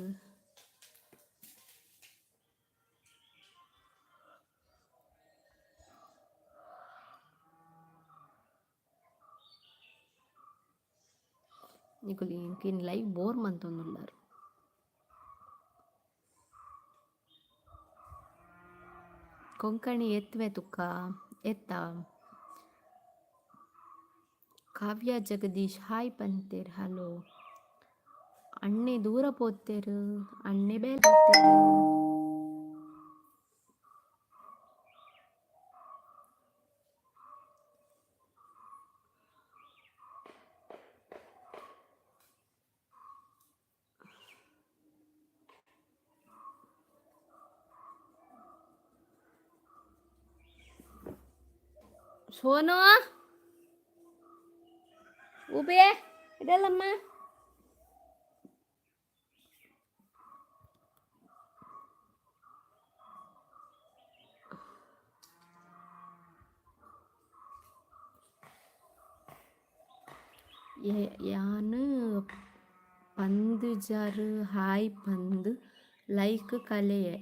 ನಿಕುಲಿ ಇಂಕಿನ್ ಲೈವ್ ಬೋರ್ ಮಂತೊಂದುಲ್ಲಾರು. ಕೊಂಕಣಿ ಎತ್ತುವೆ ತುಕ್ಕ ಎತ್ತ. ಕಾವ್ಯ ಜಗದೀಶ್ ಹಾಯ್ ಪಂತೇರ್ ಹಲೋ. ಅಣ್ಣೆ ದೂರ ಪೋತೇರು ಅಣ್ಣೆ ಬೇಲೆ ಪೋತೇರು. ಸೋನು ಊಬೆ ಇದಲ್ಲಮ್ಮ ಯಾನು ಪಂದು ಜರು ಹಾಯ್ ಪಂದು ಲೈಕ್ ಕಲೆಯೇ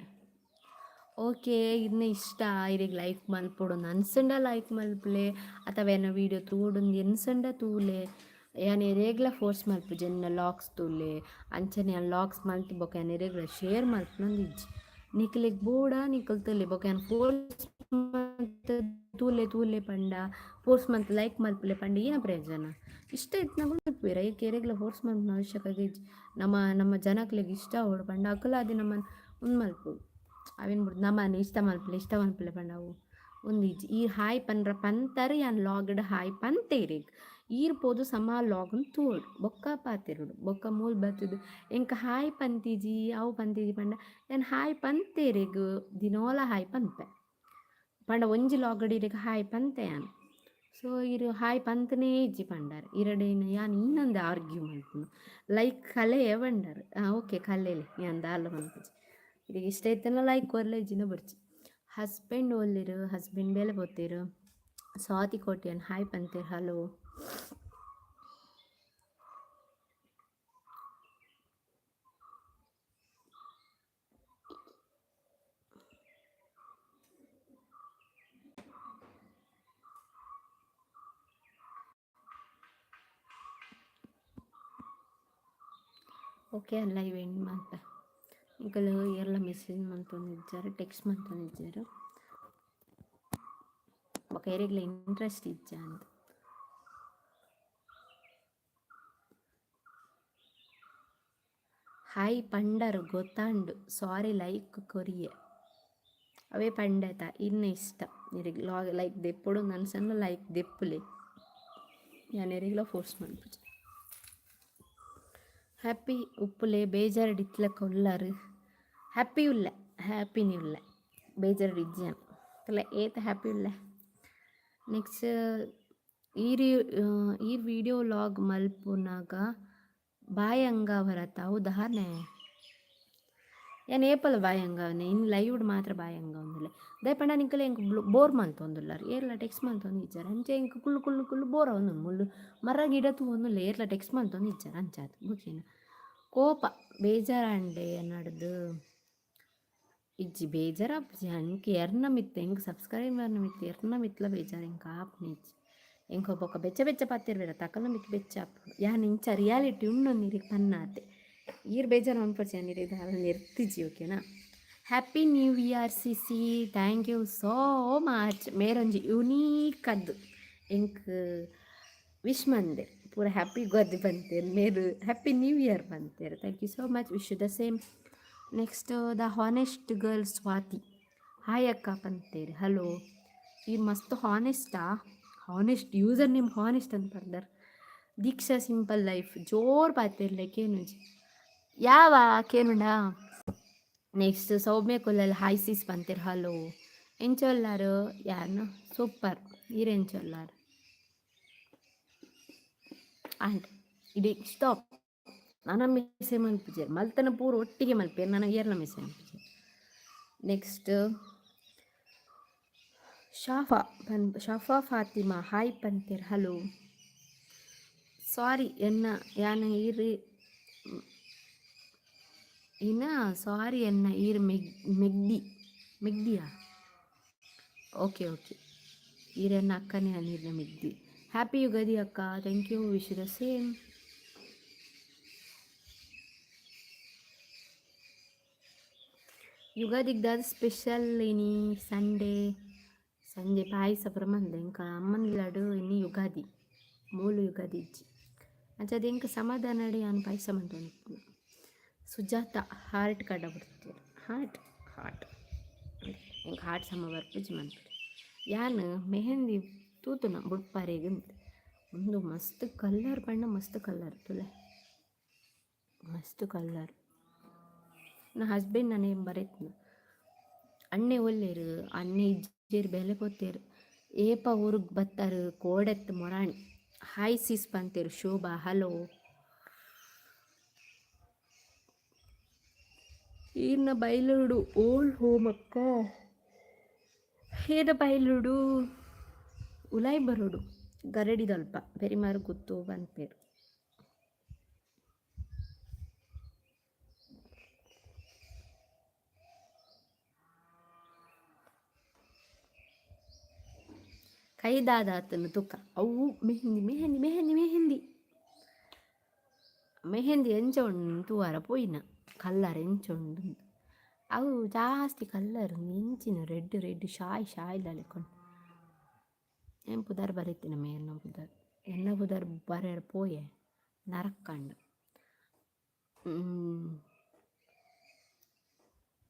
ಓಕೆ ಇನ್ನು ಇಷ್ಟ ಇರಿಗೆ ಲೈಕ್ ಮಲ್ಪೊಡು ಅನ್ಸಂಡ ಲೈಕ್ ಮಲ್ಪಲೆ ಅಥವಾ ಏನೋ ವೀಡಿಯೋ ತೂಡೊಂದು ಎನ್ಸಂಡ ತೂಲೆ ಯಾನ್ ಎರೆಗ್ಲ ಫೋರ್ಸ್ ಮಲ್ಪು ಜನ್ನ ಲಾಕ್ಸ್ ತೂಲೆ ಅಂಚನೆ ಆ ಲಾಕ್ಸ್ ಮಲ್ತು ಬೊಕ ಯಾನ್ ಎರೆಗ್ಲ ಶೇರ್ ಮಲ್ಪುನಂದು ಇಜ್ಜಿ ನಿಕ್ಲೆಗ್ ಬೋಡ ನಿಕಲ್ ತೂಲೆ ಬೊಕ ಯಾನ್ ಫೋರ್ಸ್ ತೂಲೆ ತೂಲೆ ಪಂಡ ಫೋರ್ಸ್ ಮಂತ್ ಲೈಕ್ ಮಲ್ಪಲೆ ಪಂಡ ಏನ ಪ್ರಯೋಜನ ಇಷ್ಟ ಇತ್ನಾಗ ಮಲ್ಪುವೆರ ಏಕೆ ಎರೆಗ್ಲ ಫೋರ್ಸ್ ಮಲ್ಪುನ ಅವಶ್ಯಕತೆ ಇಜ್ಜಿ ನಮ್ಮ ಜನಕ್ಲೆಗ್ ಇಷ್ಟ ಅವಡು ಪಂಡ ಅಕಲ ಅದು ನಮ್ಮನ್ನು ಮಲ್ಪೊಡು ಅವೇನು ಬಿಡು ನಮ್ಮನೆ ಇಷ್ಟ ಮಲ್ಪಲೆ ಪಂಡವು ಒಂದು ಇಜ್ಜಿ ಈ ಹಾಯ್ ಪನ್ರ ಪಂತರು ಯಾನ್ ಲಾಗ್ಡ್ ಹಾಯ್ ಪಂತೇರೆಗ್ ಈರ್ಪೋದು ಸಮ ಲಾಗನ್ ತೂಡು ಬೊಕ್ಕ ಪಾತೆರುಡು ಬೊಕ್ಕ ಮೂಲ್ ಬತ್ತುದು ಎಂಕ ಹಾಯ್ ಪಂತಿಜಿ ಅವು ಪಂತಿಜಿ ಪಂಡ ಯಾನ್ ಹಾಯ್ ಪಂತೇರೆಗ್ ದಿನೋಲ ಹಾಯ್ ಪನ್ಪೆ ಪಂಡ ಒಂಜಿ ಲಾಗಡ್ ಇರೆಗ್ ಹಾಯ್ ಪಂತೆ ಯಾನ್ ಸೊ ಇರು ಹಾಯ್ ಪಂತನೇ ಇಜ್ಜಿ ಪಂಡಾರ ಇರಡೇನು ಯಾನ್ ಇನ್ನೊಂದು ಆರ್ಗ್ಯೂ ಮಲ್ಪುನು ಲೈಕ್ ಕಲೆಯೇ ಪಂಡಾರ ಓಕೆ ಕಲೆಲೆ ಯಾನ್ ದಾಲ ಮಲ್ಪುಜಿ ಇರಿಗೆ ಇಷ್ಟ ಇತ್ತನ ಲೈಕ್ ಕೊರ್ಲ ಇಜ್ಜಿನ ಬರ್ಚಿ ಹಸ್ಬೆಂಡ್ ಒಲ್ಲಿರು ಹಸ್ಬೆಂಡ್ ಬೇಲೆ ಪೋತೇರು ಸ್ವಾತಿ ಕೋಟಿಯನ್ ಹಾಯ್ ಪಂತೇರು ಹಲೋ ಓಕೆ ಅಲ್ಲ ಇವೆಂಟ್ ಮಾತ ಇಂಕಲು ಎಲ್ಲ ಮೆಸೇಜ್ ಮಂತೊಂದಿಜ್ಜಾರು ಟೆಕ್ಸ್ಟ್ ಮಂತೊಂದಿಜ್ಜಾರು ಬೊಕ ಎರೆಗ್ಲ ಇಂಟ್ರೆಸ್ಟ್ ಇಜ್ಜ ಅಂತ ಹಾಯ್ ಪಂಡರು ಗೊತ್ತಾಂಡು ಸಾರಿ ಲೈಕ್ ಕೊರಿಯೆ ಅವೇ ಪಂಡತ ಇನ್ನ ಇಷ್ಟ ಎರೆಗ್ ಲೈಕ್ ದೆಪ್ಪೊಡು ನನ್ಸನ್ನ ಲೈಕ್ ದೆಪ್ಪುಲೆ ಯಾನ್ ಎರೆಗ್ಲ ಫೋರ್ಸ್ ಮಲ್ಪುಜಿ ಹ್ಯಾಪಿ ಉಪ್ಪುಲೆ ಬೇಜಾರು ಇತ್ಲ ಕೊಲ್ಲಾರು ಹ್ಯಾಪಿ ಉಲ್ಲೆ ಹ್ಯಾಪಿನಿ ಉಲ್ಲೆ ಬೇಜಾರು ಇಜ್ಜಾನ್ ಅಲ್ಲ ಏತ ಹ್ಯಾಪಿ ಉಲ್ಲೆ ನೆಕ್ಸ್ಟ್ ಈ ವಿಡಿಯೋ ಲಾಗ್ ಮಲ್ಪುನಾಗ ಬಾಯಂಗ ಬರತ್ತ ಹೌದಾನೆ ಯಾನ್ ಏಪಲ ಬಾಯಂಗವನೆ ಇನ್ನು ಲೈವ್ಡ್ ಮಾತ್ರ ಬಾಯಂಗ ಒಂದಿಲ್ಲ ದಯಪಂಡ ನಿಂಕಲೆ ಎಂಕ್ ಬೋರ್ ಮಂತೊಂದುಲ್ಲಾರು ಏರ್ಲ ಟೆಕ್ಸ್ಟ್ ಮಂತೊಂದು ಇಜ್ಜಾರ ಅಂಚೆ ಎಂಕ್ ಕುಲ್ಲು ಬೋರ್ ಅವನು ಮುಳ್ಳು ಮರ ಗಿಡ ತೂವೊಂದುಲ್ಲ ಏರ್ಲ ಟೆಕ್ಸ್ಟ್ ಮಂತೊಂದು ಇಜ್ಜಾರ ಅಂಚಾದ ಬುಕಿನ ಕೋಪ ಬೇಜಾರಂಡೆ ನಡ್ದು ಇಜ್ಜಿ ಬೇಜಾರ ಎಂಕ್ ಎರ್ನ ಮಿತ್ತೆ ಎಂಕ್ ಸಬ್ಸ್ಕ್ರೈಬರ್ನ ಮಿತ್ತೆ ಎರ್ನ ಮಿತ್ಲ ಬೇಜಾರು ಎಂಕ್ ಆಪ್ನ ಇಜ್ಜಿ ಎಂಕ್ ಒಬ್ಬೊಕ್ಕ ಬೆಚ್ಚ ಪಾತಿರ್ಬೇರ ತಕಲ ಮಿತ್ ಬೆಚ್ಚ ಆಪುಡು ಯಾನ್ ಇಂಚ ರಿಯಾಲಿಟಿ ಉಣ್ಣೊಂದು ನೀರಿಗೆ ಪನ್ನಾತೆ ಈರ್ ಬೇಜಾರು ಅನ್ಪಡ್ಸಿ ನೀರಿಗೆ ದಾರಲ್ಲಿ ಎರ್ತಿಜ್ಜಿ ಓಕೆನಾ ಹ್ಯಾಪಿ ನ್ಯೂ ಇಯರ್ ಸಿಸಿ ಥ್ಯಾಂಕ್ ಯು ಸೋ ಮಚ್ ಮೇರೊಂಜಿ ಯುನೀಕ್ ಅದ್ದು ಎಂಕ್ ವಿಶ್ ಮಂದೆ ಪೂರ ಹ್ಯಾಪಿ ಗೊದ್ದು ಬಂತೇರು ಮೇರು ಹ್ಯಾಪಿ ನ್ಯೂ ಇಯರ್ ಬಂತೇರು thank you so much wish the same next the honest girl Swathi hi ಅಕ್ಕ ಪಂತೇರು ಹಲೋ ಈ ಮಸ್ತ್ ಹಾನೆಸ್ಟ್ ಯೂಸರ್ ನೇಮ್ ಹಾನೆಸ್ಟ್ ಅಂತ ಬರ್ದಾರ ದೀಕ್ಷಾ ಸಿಂಪಲ್ ಲೈಫ್ ಜೋರ್ ಪಾತಿರ್ಲೆ ಕೇನುಜಿ ಯಾವ ಕೇನುಂಡ ನೆಕ್ಸ್ಟ್ ಸೌಮ್ಯ ಕೊಲ್ಲಲ್ಲಿ ಹಾಯ್ ಸೀಸ್ ಪಂತೇರು ಹಲೋ ಎಂಚೊಲ್ಲಾರು ಯಾನು ಸೂಪರ್ ಈರೆಂಚೊಲ್ಲಾರು ಆಂಡ್ ಇಡೀ ಸ್ಟಾಪ್ ನನ್ನ ಮೆಸೆ ಮಲ್ಪಿಜೇರು ಮಲ್ತನ ಪೂರ ಒಟ್ಟಿಗೆ ಮಲ್ಪೇರು ನನಗೆ ಏರ್ನ ಮೆಸೆ ಮಲ್ಪಿಜೇರು ನೆಕ್ಸ್ಟ್ ಶಾಫಾ ಫಾತಿಮಾ ಹಾಯ್ ಪಂತೇರು ಹಲೋ ಸಾರಿ ಯಾನ ಈರು ಸಾರಿ ಈರು ಮೆಗ್ದಿಯಾ ಓಕೆ ಈರನ್ನ ಅಕ್ಕನೇ ನೀರಿನ ಮೆಗ್ದಿ ಹ್ಯಾಪಿ ಯುಗಾದಿ ಅಕ್ಕ thank you wish the same ಯುಗಾದಿಗೆ ದಾದ ಸ್ಪೆಷಲ್ ಇನಿ ಸಂಜೆ ಪಾಯಸ ಪ್ರಮಂದ ಇಂಕ ಅಮ್ಮನ ಲಾಡು ಇನಿ ಯುಗಾದಿ ಮೂಲು ಯುಗಾದಿ ಇಜ್ಜಿ ಅಂಚದ ಇಂಕ ಸಮಾಧಾನಡಿ ನಾನು ಪಾಯಸ ಮಂತೊಂದು ಸುಜಾತ ಹಾರ್ಟ್ ಕಡ್ಡ ಬಿಡ್ತೀರು ಹಾರ್ಟ್ ಇಂಕ ಹಾರ್ಟ್ ಸಮ ಬರ್ಪುಜಿ ಮಂತ್ರಿ ಯಾನ್ ಮೆಹಂದಿ ತೂತುನ ಬುಡ್ಪಾರೆಗೆ ಒಂದು ಮಸ್ತ್ ಕಲ್ಲರ್ ಬಣ್ಣ ಮಸ್ತ್ ಕಲ್ಲರ್ ತುಲೆ ಮಸ್ತ್ ಕಲ್ಲರ್ ನಾ ಹಸ್ಬೆಂಡ್ ನಾನೇ ಬರೆತ್ನ ಅಣ್ಣೆ ಒಲ್ಲೇರು ಅಣ್ಣೆ ಇಜ್ಜೇರು ಬೆಲೆ ಕೊತ್ತೇರು ಏಪ ಊರಿಗೆ ಬತ್ತಾರು ಕೋಡೆತ್ತು ಮೊರಾಣಿ ಹಾಯ್ ಸಿಸ್ ಪಂತೇರು ಶೋಭಾ ಹಲೋ ಈರ್ನ ಬೈಲುಡು ಓಲ್ಡ್ ಹೋಮ್ ಅಕ್ಕ ಏನ ಬೈಲುಡು ಉಲಾಯ್ ಬರೋಡು ಗರಡಿದಲ್ಪ ಪೆರಿಮಾರು ಗೊತ್ತು ಬಂದ್ಪೇರು ಕೈದಾದಾತನು ತುಕ್ಕ ಅವು ಮೆಹಂದಿ ಮೆಹಂದಿ ಮೆಹಂದಿ ಮೆಹಂದಿ ಮೆಹಂದಿ ಎಂಚೊಂಡು ತೂವಾರ ಪೋಯಿನ ಕಲ್ಲರ್ ಎಂಚೊಂಡು ಅವು ಜಾಸ್ತಿ ಕಲ್ಲರ್ ಎಂಚಿನ ರೆಡ್ ರೆಡ್ ಶಾಯ್ ಶಾಯ್ಲೆಕೊಂಡು ಏನು ಪುದಾರ್ ಬರೀತೀನಿ ನಮ್ಮ ಎನ್ನ ಪುದಾರ್ ಬರೆಯರ್ ಪೋಯೆ ನರಕ್ಕಂಡು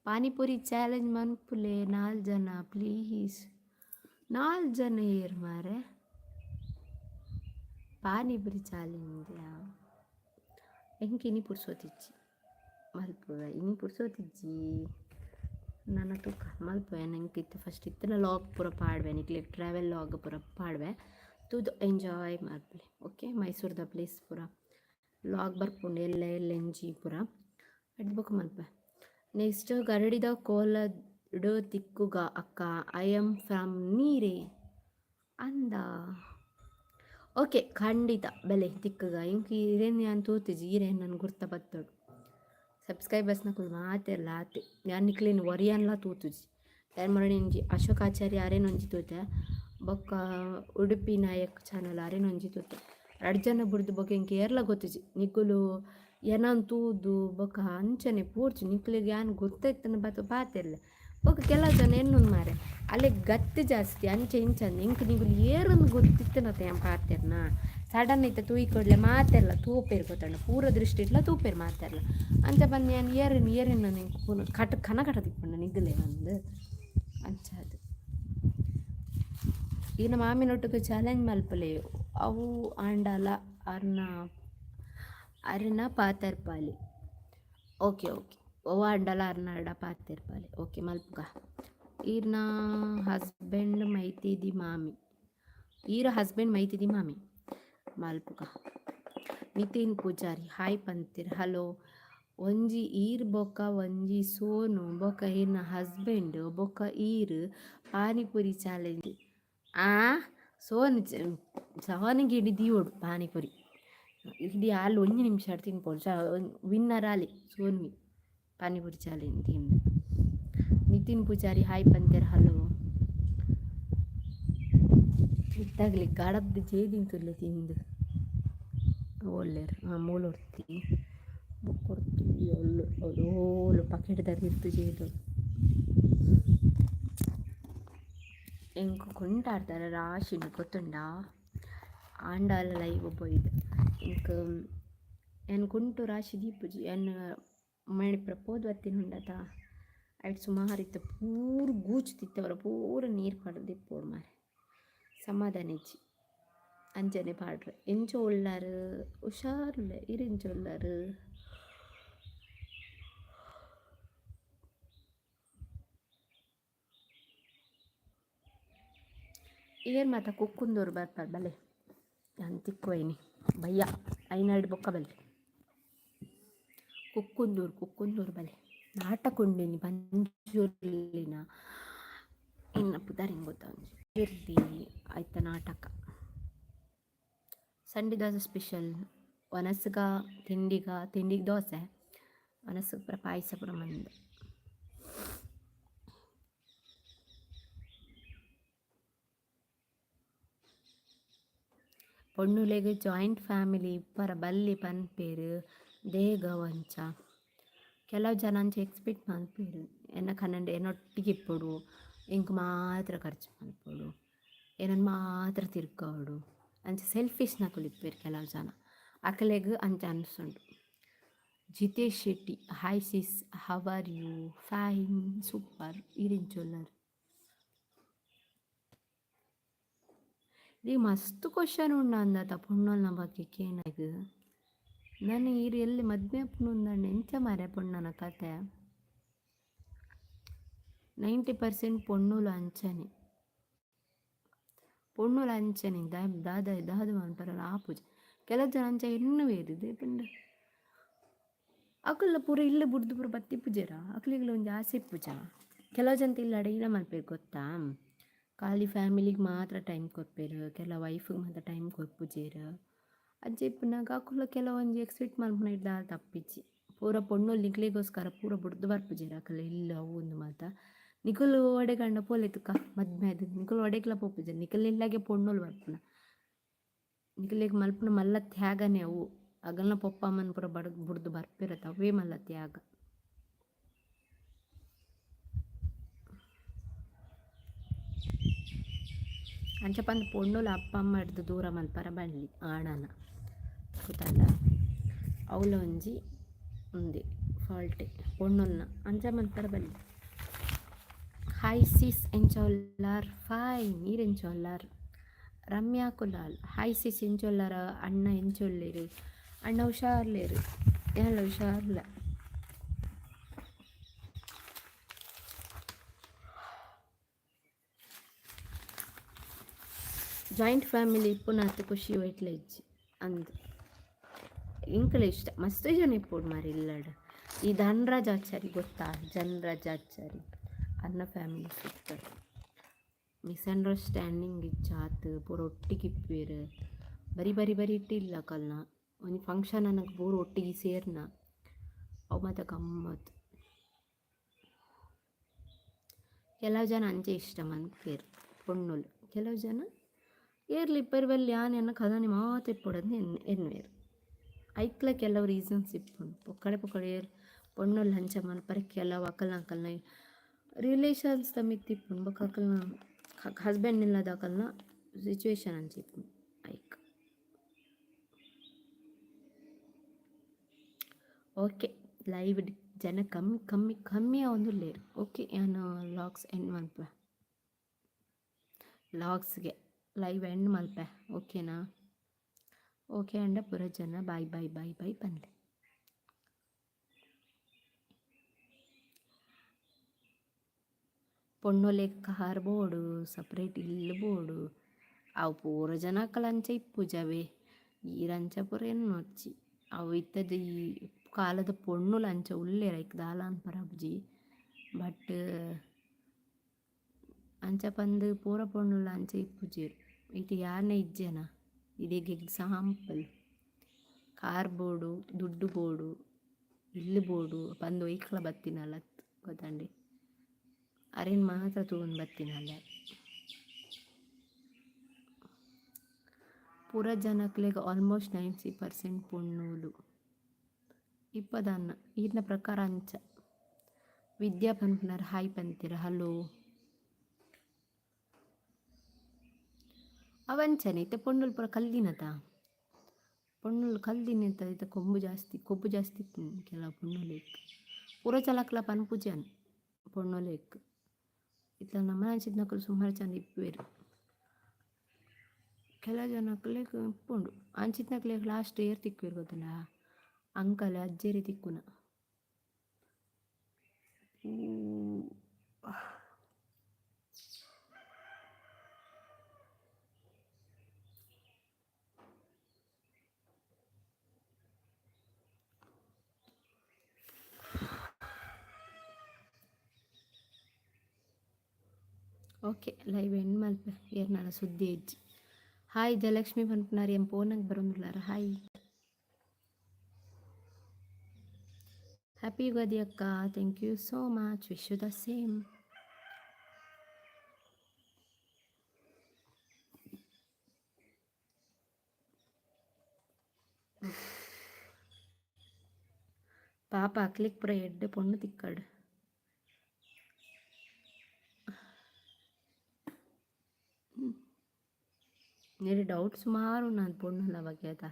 ಪಾನಿಪುರಿ ಚಾಲೆಂಜ್ ಮನ್ಪುಲೆ 4 ಜನ ಪ್ಲೀಸ್ 4 ಜನ ಏರ್ ಮಾರೆ ಪಾನಿಪುರಿ ಚಾಲೆಂಜ್ ಎಂಕ್ ಇನಿ ಪುರ್ಸೋತಿಜ್ಜಿ ಮಲ್ಪುವೆ ಇನಿ ಪುರ್ಸೋತಿಜ್ಜಿ ನನ್ನ ತೂಕ ಮಲ್ಪುವೆ ನಂಗೆ ಇತ್ತು ಫಸ್ಟ್ ಇತ್ತನ ಲಾಗ್ ಪೂರ ಪಾಡ್ವೆ ನಿಕ್ಲೆ ಟ್ರಾವೆಲ್ ಲಾಗ್ ಪೂರ ಪಾಡ್ವೆ ತೂದು ಎಂಜಾಯ್ ಮಾಡ್ಪಲೆ ಓಕೆ ಮೈಸೂರ್ದ ಪ್ಲೇಸ್ ಪೂರ ಲಾಗ್ ಬರ್ಪುಂಡು ಎಲ್ಲ ಎಂಜಿ ಪೂರ ಅಡ್ಬೇಕು ಮಲ್ಪೆ ನೆಕ್ಸ್ಟ್ ಗರಡಿದ ಕೋಲಡು ತಿಕ್ಕುಗ ಅಕ್ಕ ಐ ಆಮ್ ಫ್ರಮ್ ನೀರೇ ಅಂದ ಓಕೆ ಖಂಡಿತ ಬೆಲೆ ತಿಕ್ಕಗ ಇಂಕ ಇರೇನು ನಾನು ತೋತಿಜಿ ಈರೇನು ನನ್ನ ಗುರ್ತ ಬತ್ತೋಡು ಸಬ್ಸ್ಕ್ರೈಬರ್ಸ್ನ ಕುಲ್ ಮಾತೆಲ್ಲ ಆತೆ ನಾನು ನಿಕ್ಲೇನು ಒರಿಯನ್ಲ ತೂತುಜಿ ಯಾರು ಮರಣಿಂಜಿ ಅಶೋಕ್ ಆಚಾರ್ಯ ಆರೇನೊಂಜಿ ತೋತೆ ಬೊಕ್ಕ ಉಡುಪಿ ನಾಯಕ್ ಚಾನಲ್ ಆರೇನೊಂಜಿ ತೋತೆ 2 ಜನ ಬುಡ್ದು ಬೊಕ್ಕ ಇಂಕ ಏರ್ಲ ಗೊತ್ತುಜಿ ನಿಕ್ಕುಲು ಏನನ್ ತೂದು ಬೊಕ್ಕ ಅಂಚನೆ ಪೂರ್ಚು ನಿಕ್ಲಿಗೆ ಏನು ಗೊತ್ತಾಯ್ತನ ಪಾತೆಲ್ಲ ಬೊಕ್ಕ ಕೆಲವು ಜನ ಎನ್ನೊಂದು ಮಾರೆ ಅಲ್ಲೇ ಗತ್ತು ಜಾಸ್ತಿ ಅಂಚೆ ಇಂಚಂದು ಇಂಕ ನಿಗುಲು ಏರೊಂದು ಗೊತ್ತಿತ್ತನತ್ತೆ ಏನು ಪಾತೆರ್ನ ಸಡನ್ ಐತೆ ತೂಯಿ ಕೊಡ್ಲೆ ಮಾತೆಲ್ಲ ತೂಪೇರು ಗೊತ್ತಣ್ಣ ಪೂರ ದೃಷ್ಟಿ ಇಟ್ಲ ತೂಪೇರು ಮಾತೆಲ್ಲ ಅಂಚ ಬಂದು ನಾನು ಏರಿನ ನಿಂಗೆ ಕನ ಕಟ ತಿಕ್ಕೊಂಡ ನಿಗ್ಗಲೇ ಒಂದು ಅಂಚದು ಈಗ ನಮ್ಮ ಮಾಮಿನೊಟ್ಟಿಗೆ ಚಾಲೆಂಜ್ ಮಲ್ಪಲೆ ಅವು ಆಂಡಲ ಅರ್ನ ಪಾತರ್ಪಾಲಿ ಓಕೆ ಓ ಆಂಡಲ ಅರ್ನಾಡ ಪಾತಿರ್ಪಾಲಿ ಓಕೆ ಮಲ್ಪುಗ ಈರ್ನ ಹಸ್ಬೆಂಡ್ ಮೈತಿದಿ ಮಾಮಿ ಮಲ್ಪುಗ ನಿತಿನ್ ಪೂಜಾರಿ ಹಾಯ್ ಪಂತಿರ್ ಹಲೋ ಒಂಜಿ ಈರ್ ಬೊಕ್ಕ ಒಂಜಿ ಸೋನು ಬೊಕ್ಕ ಈರ್ನ ಹಸ್ಬೆಂಡ್ ಬೊಕ್ಕ ಈರ್ ಪಾನಿಪುರಿ ಚಾಲೆಂಜ್ ಸೋನಿಗೆ ಹಿಡಿ ದೀವೋಡು ಪಾನಿಪುರಿ ಹಿಡಿ ಹಾಲು 1 ನಿಮಿಷ ತಿನ್ಬೋದು ವಿನ್ನರ್ ಆಲಿ ಸೋನ್ವಿ ಪಾನಿಪುರಿ ಚಾಲೆಂಜ್ ತಿಂದು ನಿತಿನ್ ಪೂಜಾರಿ ಹಾಯ್ ಪಂತೇರ್ ಹಲೋ ಇತ್ತಾಗಲಿ ಗಡದ್ದು ಜೇದಿಂತುಲ್ಲೆ ತಿಂದು ಒಳ್ಳೆರು ಮೂಲೊಡ್ತಿ ಕೊಡ್ತಿ ಓಲು ಪಕೆಟ್ದಾಗ ಇರ್ತು ಜೇದು ಎಂಕು ಕೊಂಡಾಡ್ತಾರೆ ರಾಶಿನ ಗೊತ್ತುಂಡ ಆಂಡಾಲ ಲೈವ್ ಪೋಯ್ದು ಇಂಕ ಏನು ಕುಂಟು ರಾಶಿ ದೀಪುಜಿ ಏನು ಮಣಿ ಪ್ರಪೋದ್ ಬತ್ತಿನ ಉಂಡತ ಅಟ್ ಸುಮಾರು ಇತ್ತು ಪೂರ ಗೂಚು ತಿತ್ತವರ ಪೂರ ನೀರು ಪಡೆದು ದಿಪ್ಪೋಡು ಮಾರೆ ಸಮಾಧಾನ ಇಜ್ಜಿ ಅಂಜನೆ ಪಾಡ್ರೆ ಎಂಚೋ ಉಳ್ಳಾರು ಹುಷಾರುಲ್ಲ ಇರೆಂಚೋ ಉಳ್ಳಾರು ಏನು ಮಾತ ಕುಕ್ಕುಂದೋರು ಬರ್ತಾರೆ ಬಲೆ ನಾನು ತಿಕ್ಕುವೈನಿ ಭಯ್ಯ ಐನಾಡು ಬೊಕ್ಕ ಬಲೆ ಕುಕ್ಕುಂದೂರು ಬಲೆ ನಾಟಕ ಉಂಡಿನಿ ಪಂಜುರ್ಲಿನ ಇನ್ನು ಪುದಾರ್ ಹಿಂಗೆ ಗೊತ್ತಾ ಇರ್ಲಿ ಆಯ್ತಾ ನಾಟಕ ಸಂಡೆ ದೋಸೆ ಸ್ಪೆಷಲ್ ಒನಸ್ಗ ತಿಂಡಿಗೆ ದೋಸೆ ಒನಸ್ಗೆ ಪುರ ಪಾಯಸ ಪುರ ಮಂದು ಪೊಣ್ಣುಲೆಗೆ ಜಾಯಿಂಟ್ ಫ್ಯಾಮಿಲಿ ಇಪ್ಪರ ಬಲ್ಲಿ ಪನ್ಪೇರು ದೇಗ ವಂಚ ಕೆಲವು ಜನ ಅಂಚೆ ಎಕ್ಸ್ಪೆಕ್ಟ್ ಮಲ್ಪೇರು ಎನ್ನ ಕನ್ನಡ ಏನೊಟ್ಟಿಗೆ ಇಪ್ಪಡು ಇಂಕ ಮಾತ್ರ ಖರ್ಚು ಮಲ್ಪಡು ಏನನ್ನು ಮಾತ್ರ ತಿರ್ಕೋಡು ಅಂಚೆ ಸೆಲ್ಫಿಶ್ನ ಕುಲಿಪ್ಪೇರು ಕೆಲವು ಜನ ಅಕಲೆಗ್ ಅಂಚೆ ಅನಿಸುಂಡು Jitesh Shetty hi sis how are you fine super ಇರಿಂಚೊಲ್ಲರು ಈಗ ಮಸ್ತ್ ಕ್ವಶನ್ ಉಂಡ ಅಂದತ ಪುಣ್ಣನ ಬಗ್ಗೆ ಏನಾಗ ನಾನು ಈರು ಎಲ್ಲಿ ಮದ್ವೆ ಪುಣ್ಣಂದಂಡ ಎಂಚ ಮಾರೆ ಪುಣ್ಣನ ಕತೆ 90% ಪೊಣ್ಣುಲು ಅಂಚನೆ ಪೊಣ್ಣುಲ ಅಂಚನೆ ದಾದ ದಾದ ಅಂತಾರಲ್ಲ ಆ ಪೂಜೆ ಕೆಲವು ಜನ ಅಂಚ ಎನ್ನು ಬೇರಿದೆ ಪಂಡ ಅಕಲ್ಲ ಪೂರ ಇಲ್ಲ ಬುಡ್ದು ಪೂರ ಬತ್ತಿ ಪೂಜೆರ ಅಕ್ಲಿಗ್ಲ ಒಂದು ಆಸೆ ಪೂಜಾ ಕೆಲವು ಜನ ಇಲ್ಲ ಅಡ ಇಲ್ಲ ಮಲ್ಪೇರು ಗೊತ್ತಾ ಖಾಲಿ ಫ್ಯಾಮಿಲಿಗೆ ಮಾತ್ರ ಟೈಮ್ ಕೊಡ್ಪೇರು ಕೆಲ ವೈಫಿಗೆ ಮಾತ್ರ ಟೈಮ್ ಕೊಡ್ಪುಜೇರು ಅಜ್ಜಿ ಇಪ್ಪನಾಗ ಅಕ್ಕುಲ್ಲ ಕೆಲವೊಂದು ಎಕ್ಸ್ಪೆಕ್ಟ್ ಮಾಡ್ಕೊಂಡು ಇದ್ದ ತಪ್ಪಿಚ್ಚಿ ಪೂರ ಪೊಣ್ಣು ನಿಕ್ಲಿಗೋಸ್ಕರ ಪೂರ ಬುಡ್ದು ಬರ್ಪುಜೇರು ಅಕ್ಕಲ್ಲ ಇಲ್ಲ ಅವು ಒಂದು ಮಾತ ನಿಕುಲು ಒಡೆಗಂಡ ಪೋಲೆತುಕ ಮದ್ಮೆ ಅದು ನಿಕುಲು ಒಡೆಗ್ಲ ಪೋಪುಜ ನಿಕಲ್ ಇಲ್ಲಾಗೆ ಪೊಣ್ಣುಲು ಬರ್ಪುನ ನಿಕಲಿಗೆ ಮಲ್ಪುನ ಮಲ್ಲ ತ್ಯಾಗನೇ ಅವು ಅಗಲ್ನ ಪೊಪ್ಪ ಅಮ್ಮನ ಪೂರ ಬುಡ್ದು ಬರ್ಪಿರತ್ತ ಅವೇ ಮಲ್ಲ ತ್ಯಾಗ ಅಂಚಪಂದು ಪೊಣ್ಣುಲು ಅಪ್ಪ ಅಮ್ಮ ಹಿಡ್ದು ದೂರ ಮಲ್ಪರ ಬಳ್ಳಿ ಆಣನ ಗೊತ್ತಲ್ಲ ಅವಳ ಒಂಜಿ ಉಂದೆ ಫಾಲ್ಟೆ ಪೊಣ್ಣುಲ್ನ ಅಂಚ ಮಲ್ಪರ ಬಳ್ಳಿ ಹಾಯ್ ಸಿಸ್ ಎಂಚೊಲ್ಲಾರ್ ಫೈನ್ ನೀರು ಎಂಚೊಲ್ಲಾರ್ ರಮ್ಯಾ ಕುಲಾಲ್ ಹಾಯ್ ಸಿಸ್ ಎಂಚೊಲ್ಲಾರ ಅಣ್ಣ ಎಂಚೊಲ್ಲೇರು ಅಣ್ಣ ಹುಷಾರ್ಲೇರು ಎಲ್ಲ ಹುಷಾರ್ಲ ಜಾಯಿಂಟ್ ಫ್ಯಾಮಿಲಿ ಇಪ್ಪುನಾತು ಖುಷಿ ಒಯ್ಟ್ಲ ಇಜ್ಜಿ ಅಂದು ಇಂಕಲ ಇಷ್ಟ ಮಸ್ತ್ ಜನ ಇಪ್ಪುಡು ಮಾರಿ ಇಲ್ಲಡ ಈ ಧನ್ರಾಜ್ ಆಚಾರಿ ಗೊತ್ತಾ ಧನ್ರಾಜ್ ಆಚಾರಿ ಅನ್ನ ಫ್ಯಾಮಿಲಿ ಸಿಗ್ತದೆ ಮಿಸ್ಅಂಡರ್ಸ್ಟ್ಯಾಂಡಿಂಗ್ ಇಚ್ಚಾತು ಪೂರ ಒಟ್ಟಿಗೆ ಇಪ್ಪೇರು ಬರಿ ಇಟ್ಟಿಲ್ಲ ಕಲ್ನ ಒಂದು ಫಂಕ್ಷನ್ ಅನ್ನಕ್ಕೆ ಪೂರ ಒಟ್ಟಿಗೆ ಸೇರ್ನ ಅವು ಮತ್ತು ಗಮ್ಮತ್ತು ಕೆಲವು ಜನ ಅಂಚೆ ಇಷ್ಟ ಮನ್ಪೇರು ಪೊಣ್ಣುಲು ಕೆಲವು ಜನ ಏರ್ಲಿ ಪರ್ವಲ್ಲಿ ಯಾನೆನ್ನ ಕದನಿ ಮಾತು ಇಪ್ಪೊಡದು ಎನ್ವೇರು ಐಕ್ಲ ಕೆಲವು ರೀಸನ್ಸ್ ಇಪ್ಪುಂಡು ಪೊಕ್ಕಡೆ ಏರ್ ಪೊಣ್ಣುಲ್ ಹಂಚ ಮಲ್ಪರೆ ಕೆಲವು ಅಕಲ್ನ ರಿಲೇಷನ್ಸ್ ತಮ್ಮಿತ್ತು ಇಪ್ಪುಂಡು ಬೊಕ್ಕ ಅಕಲ್ನ ಹಸ್ಬೆಂಡ್ ಇಲ್ಲದ ಅಕಲ್ನ ಸಿಚುವೇಶನ್ ಅಂಚೆ ಇಪ್ಪುಂಡು ಐಕ್ ಓಕೆ ಲೈವ್ ಜನ ಕಮ್ಮಿ ಒಂದು ಲೇರು ಓಕೆ ನಾನು ಲಾಗ್ಸ್ ಎಂಡ್ ಮಲ್ಪೆ ಲಾಗ್ಸ್ಗೆ ಲೈವ್ ಎಂಡ್ ಮಲ್ಪೆ ಓಕೆನಾ ಓಕೆ ಅಂಡ ಪುರ ಜನ ಬಾಯ್ ಪಂದೆ ಪೊಣ್ಣೊಲೆಗ್ ಕಾರ್ ಬೋಡು ಸಪ್ರೇಟ್ ಇಲ್ಲು ಬೋಡು ಅವು ಪೂರ ಜನ ಅಂಚ ಇಪ್ಪುಜವೇ ಈರಂಚ ಪೂರ ಎನ್ನೊಚ್ಚಿ ಅವು ಇತ್ತದ ಈ ಕಾಲದ ಪೊಣ್ಣುಲ ಅಂಚ ಉಳ್ಳೇರ ಇಕ್ ದಾಲಾನ್ ಪರಬ್ಜಿ ಬಟ್ ಅಂಚ ಪಂದು ಪೂರ ಪೊಣ್ಣುಲ ಅಂಚ ಇಪ್ಪುಜೇರು ಇದು ಯಾರನ್ನೇ ಇಜ್ಜೆನ ಇದೀಗ ಎಕ್ಸಾಂಪಲ್ ಕಾರ್ ಬೋಡು ದುಡ್ಡು ಬೋಡು ಇಲ್ಲು ಬೋಡು ಬಂದು ಒಯ್ಕಲ ಬತ್ತಿನಲ್ಲ ಗೊತ್ತಂಡಿ ಅರೇನು ಮಾತ್ರ ತಗೊಂಡು ಬತ್ತಿನಲ್ಲ ಪೂರ ಜನಕ್ಲೆಗ್ ಆಲ್ಮೋಸ್ಟ್ 90% ಪೊಣ್ಣುಲು ಇಪ್ಪದನ್ನ ಈತನ ಪ್ರಕಾರ ಅಂಚ ವಿದ್ಯಾ ಪನ್ಪುನರ್ ಹಾಯ್ ಪಂತಿರ ಹಲೋ ಅವಂಚನೆ ಇತ್ತ ಪೊಣ್ಣುಲು ಪೂರ ಕಲ್ಲಿನತ ಪೊಣ್ಣುಲು ಕಲ್ದಿನತ ಇತ್ತ ಕೊಬ್ಬು ಜಾಸ್ತಿ ಕೆಲವು ಪೊಣ್ಣುಲೇಕ್ ಪೂರ ಚಲಕ್ಲ ಪನ್ಪುಜನ್ ಪೊಣ್ಣುಲೇಕ್ ಇತ್ತ ನಮ್ಮ ಅಂಚಿದ್ನಕಲು ಸುಮಾರು ಚಂದ ಇಪ್ಪೇರು ಕೆಲವು ಜನಕ್ಲೆಗ್ ಇಪ್ಪುಂಡು ಅಂಚಿತ್ನಕ್ಲೆಗ್ ಲಾಸ್ಟ್ ಏರ್ ತಿಕ್ಕುವೇರು ಗೊತ್ತಲ್ಲ ಅಂಕಲ್ ಅಜ್ಜೇರಿ ತಿಕ್ಕುನ ಓಕೆ ಲೈವ್ ಎಂಡ್ ಮಲ್ಪೆ ಏರ್ನಾಳ ಸುದ್ದಿ ಇಜ್ಜಿ ಹಾಯ್ ಜಯಲಕ್ಷ್ಮಿ ಪನ್ಪುನಾರಿ ಎಂ ಫೋನಾಗ ಬರೋದಿಲ್ಲಾರ ಹಾಯ್ ಹ್ಯಾಪಿ ಯುಗಾದಿ ಅಕ್ಕ thank you so much wish you the same ಪಾಪ ಅಕ್ಲಿಕ್ ಪುರ ಎಡ್ಡೆ ಪೊಣ್ಣು ತಿಕ್ಕಡು ನೀರು ಡೌಟ್ ಸುಮಾರು ನಾನು ಪೊಣ್ಣುಲ ಬಗ್ಗೆ ಆಯ್ತಾ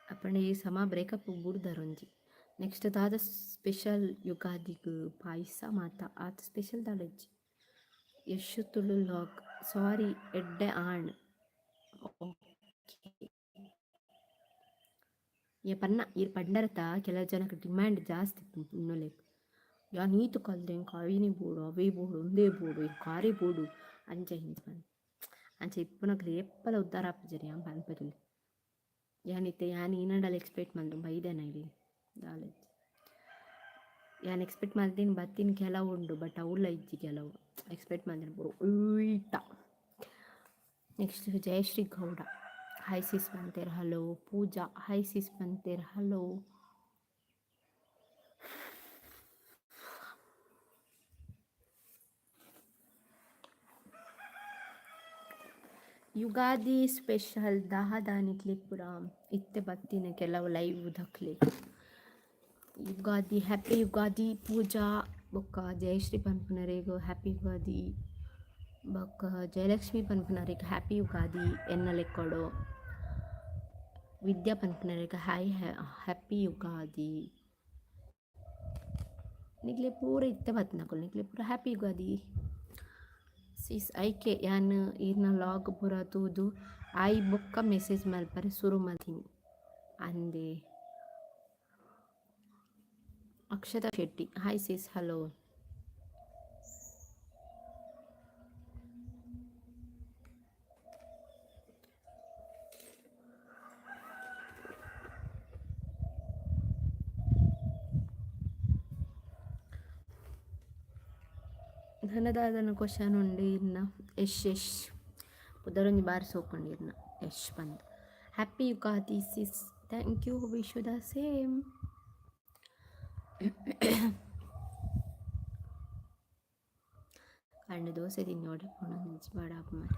ಅಪ್ಪಣ್ಣ ಈ ಸಮ ಬ್ರೇಕಪ್ ಬುಡ್ದಾರೊಂಜಿ ನೆಕ್ಸ್ಟ್ ತಾದ ಸ್ಪೆಷಲ್ ಯುಗಾದಿಗೆ ಪಾಯಸ ಮಾತ ಆತ ಸ್ಪೆಷಲ್ ದಾಡಜ್ಜಿ ಯಶು ತುಳು ಲಾಗ್ ಸಾರಿ ಎಡ್ಡೆ ಆಣ್ ಏ ಪನ್ನ ಈ ಪಂಡರತ ಕೆಲವು ಜನಕ್ಕೆ ಡಿಮ್ಯಾಂಡ್ ಜಾಸ್ತಿ ಪುಣ್ಣುಲೆಗ್ ಯಾ ನೀತು ಕಲ್ದೆ ಕಾವಿನಿ ಬೋಡು ಅವೇ ಬೋಡು ಒಂದೇ ಬೋಡು ಈ ಕಾರಿ ಬೋಡು ಅಂಚ ಹಿಂಚ ಅಂಚೆ ಇಪ್ಪುನಕ್ಲೆ ಎಪ್ಪಲ ಉದ್ದಾರ ಆಪುಜರಿ ಆಂಬ ಅನ್ಪೆರ್ಲಿ ಯಾನಿತ್ತೆ ಯಾನ್ ಈನಂಡಲ ಎಕ್ಸ್ಪೆಕ್ಟ್ ಮಲ್ದು ಬೈದೆನ ಇಡಿ ದಾಲೆಜ್ ಯಾನ್ ಎಕ್ಸ್ಪೆಕ್ಟ್ ಮಾಡ್ತೀನಿ ಬತ್ತಿನ ಕೆಲವು ಉಂಡು ಬಟ್ ಅವಳ ಇಜ್ಜಿ ಕೆಲವು ಎಕ್ಸ್ಪೆಕ್ಟ್ ಮಾಡ್ತೀನಿ ಪೂರ ಉಲ್ಟ. Next Jayashree Gowda hi sis ಬಂತೇರ್ ಹಲೋ. ಪೂಜಾ ಹಾಯ್ ಸಿಸ್ ಬಂತೇರ್ ಹಲೋ. ಯುಗಾದಿ ಸ್ಪೆಷಲ್ ದಾನಿಕ್ಲಿ ಪುರ ಇತ್ತೆ ಬತ್ತಿನ ಕೆಲವು ಲೈವ್ ದಕ್ಲಿ. ಯುಗಾದಿ ಹ್ಯಾಪಿ ಯುಗಾದಿ ಪೂಜಾ ಬೊಕ್ಕ ಜಯಶ್ರೀ ಪನ್ಪುನರೇಗು ಹ್ಯಾಪಿ ಯುಗಾದಿ ಬೊಕ್ಕ ಜಯಲಕ್ಷ್ಮಿ ಪನ್ಪುನರೇಗ ಹ್ಯಾಪಿ ಯುಗಾದಿ ಎನ್ನ ಲೆಕ್ಕಡು. ವಿದ್ಯಾ ಪನ್ಪುನರೇಗ ಹಾಯ್ ಹ್ಯಾಪಿ ಯುಗಾದಿ. ನಿಕ್ಲೆ ಪೂರ ಇತ್ತೆ ಬತ್ನಕೊಲ್ ನಿಕ್ಲೆ ಪೂರ ಹ್ಯಾಪಿ ಯುಗಾದಿ ಸಿಸ್ ಐಕೆ ಯಾನ್ ಈರ್ನ ಲಾಗ್ ಪೂರ ತೂದು ಆಯ್ ಬೊಕ್ಕ ಮೆಸೇಜ್ ಮಲ್ಪರೆ ಶುರು ಮಾಡ್ತೀನಿ ಅಂದೆ. Akshata Shetty hi sis hello. ನನ್ನದಾದನ ಕ್ವಶನ್ ಉಂಡು ಇರ್ನ ಯಶ್ ಪುದರೊಂದು ಬಾರಿ ಸೋಪುಂಡು ಇರ್ನ ಯಶ್ ಬಂದು happy Ugadi sis thank you wish you the same. ಕಂಡು ದೋಸೆ ತಿನ್ನಿ ಹೊಡೆಪುಣ ನಿಂಚು ಬಾಡಾಪ ಮಾರಿ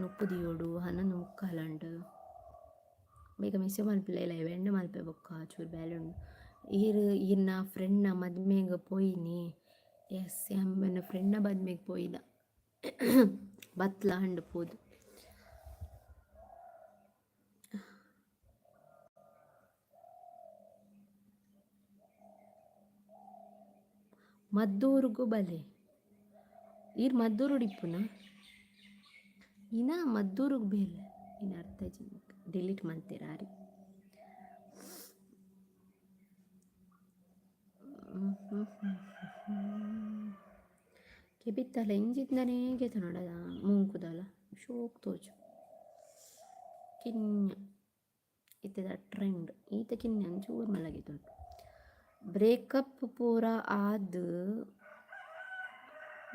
ನುಪ್ಪು ದಿಯೋಡು ಹನ್ನೊಂದು ಮುಕ್ಕಾಲಂಡು ಬೇಗ ಮಿಸ್ ಮಲ್ಪಿಲ್ಲ ಎಣ್ಣೆ ಮಲ್ಪೆ ಬೊಕ್ಕ ಚೂರು ಬ್ಯಾಲೆಂಡು ಈರ್ನ ಫ್ರೆಂಡ್ನ ಮದ್ಮೆಗೆ ಪೋಯಿನಿ. ಎಸ್ ನನ್ನ ಫ್ರೆಂಡ್ನ ಮದ್ಮೆಗೆ ಪೋಯ್ದ ಬತ್ಲ ಹಂಡು ಪೋದು ಮದ್ದೂರುಗು ಬಲೆ ಈರ್ ಮದ್ದೂರು ಡಿಪ್ಪುನ ಇನ್ನ ಮದ್ದೂರುಗು ಬೇಲೆ ಇನ್ನು ಅರ್ಥ ಡಿಲೀಟ್ ಮಾಡ್ತೀರಾರಿ. ಕೆಬಿತ್ತಲ್ಲ ಇಂಜಿಂದನೇ ಗೆತ ನೋಡದ ಮುಂಕುದಲ್ಲ ಶೋಕ್ ತೋಜು ಕಿನ್ಯ ಇತ್ತದ ಟ್ರೆಂಡ್ ಈತ ಕಿನ್ಯ ಅಂಚೂರು ಮಲಗಿದುಂಟು. ಬ್ರೇಕಪ್ ಪೂರ ಆದ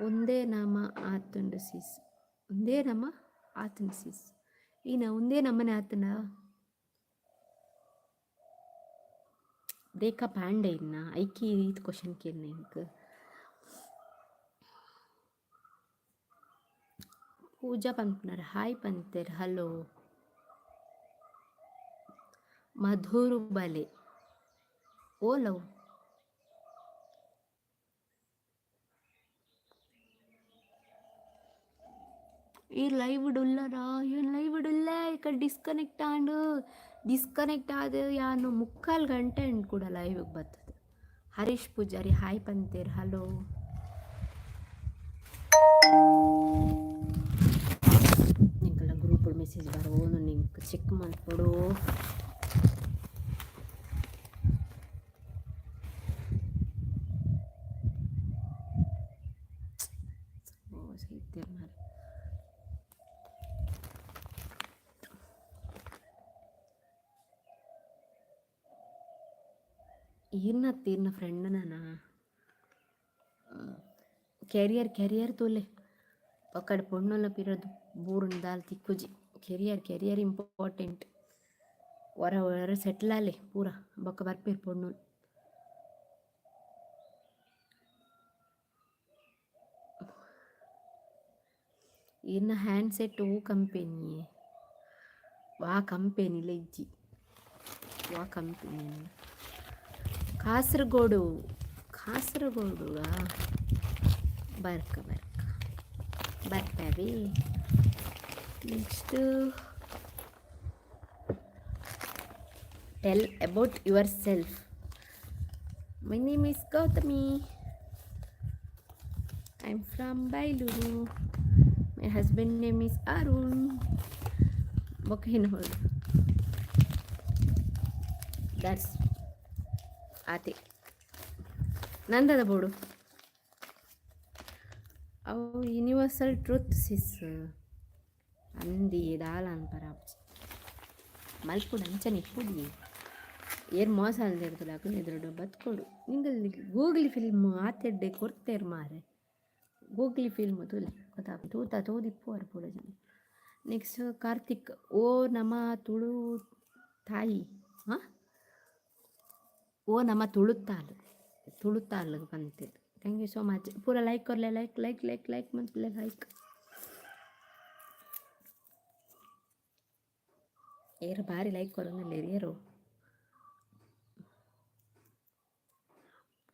ಒಂದೇ ನಾಮ ಆತುಂಡು ಸಿಸ್ ಒಂದೇ ನಮ್ಮ ಆತುಂಡು ಸಿಸ್ ಈನ ಒಂದೇ ನಮ್ಮನೆ ಆತನ ಬ್ರೇಕಪ್ ಆಂಡೆ ಇನ್ನ ಐಕಿ ಇದು ಕ್ವಶನ್ ಕೇಳಿನ ಇಂಕ್. ಪೂಜಾ ಪಂಪ್ನರ್ ಹಾಯ್ ಪಂತೇರ್ ಹಲೋ. ಮಧುರು ಬಲೆ ಓಲವ್ ಈ ಲೈವ್ ಡುಲ್ಲರಾ ಏನು ಲೈವ್ ಡುಲ್ಲ ಇಕ ಡಿಸ್ಕನೆಕ್ಟ್ ಆದ ಯಾನು 3/4 ಗಂಟೆ ಉಂಟು ಕೂಡ ಲೈವ್ಗೆ ಬರ್ತದೆ. ಹರೀಶ್ ಪೂಜಾರಿ ಹಾಯ್ ಪಂತೇರ್ ಹಲೋ. ನಿಂಗೆಲ್ಲ ಗ್ರೂಪ್ ಮೆಸೇಜ್ ಬರೋನು ನಿಂಗೆ ಚೆಕ್ ಮಾಡ್ಕೊಡು. ಈರ್ನ ಫ್ರೆಂಡ್ನ ಕೆರಿಯರ್ ತೋಲೆ ಒಕ್ಕಡೆ ಪೊಣ್ಣೊಲ್ಲ ಪಿರೋದು ಬೂರುಂಡು ದಾಲ್ ತಿಕ್ಕುಜಿ ಕೆರಿಯರ್ ಇಂಪಾರ್ಟೆಂಟ್ ಹೊರ ಸೆಟ್ಲ್ ಆಲೆ ಪೂರ ಬೊಕ್ಕ ಬರ್ಪೇರು ಪೊಣ್ಣು. ಈರ್ನ ಹ್ಯಾಂಡ್ ಸೆಟ್ ಓ ಕಂಪೆನಿ ವಾ ಕಂಪೆನಿಲ ಇಜ್ಜಿ ವಾ ಕಂಪೆನಿ ಕಾಸರಗೋಡು ಬರ್ತಾವೆ. Next tell about yourself. My name is Gautami. I am from Bailur. My husband name is Arun. ಬೊಕ್ಕೇನು ಹೊರಡು ದಟ್ಸ್ ಆತೆ ನಂದದ ಬೋಡು ಅವು ಯೂನಿವರ್ಸಲ್ ಟ್ರೂತ್ ಸಿಸ್ ಅಂದಿ ದಾಲಾನ್ ಪರಾಪ್ಸ್ ಮಲ್ಪುಡು ಅಂಚನೆ ಇಪ್ಪುಡಿ ಏರ್ ಮೋಸ ಅಲ್ದಿರ್ತದೆ ಹಾಕೊಂಡು ಎದುರುಡು ಬತ್ಕೊಡು ನಿಂಗಲ್ಲಿ ಗೂಗ್ಲಿ ಫಿಲ್ಮ್ ಆತೆಡ್ಡೆ ಕೊಡ್ತೇರು ಮಾರೆ ಗೂಗ್ಲಿ ಫಿಲ್ಮ್ ತುಲೆ ಗೊತ್ತಾ ತೂತ ತೋದಿಪ್ಪುವರು ಪೂರ ಜನ. ನೆಕ್ಸ್ಟ್ ಕಾರ್ತಿಕ್ ಓ ನಮ ತುಳು ತಾಯಿ ಹಾಂ ಓ ನಮ್ಮ ತುಳುತ್ತಾಲು ಬಂತಿದ್ದು. Thank you so much. ಪೂರ ಲೈಕ್ ಕೊರ್ಲೆ ಲೈಕ್ ಮಂತ್ಲೆ ಲೈಕ್ ಏರು ಭಾರಿ ಲೈಕ್ ಕೊರೋನಲ್ಲಿ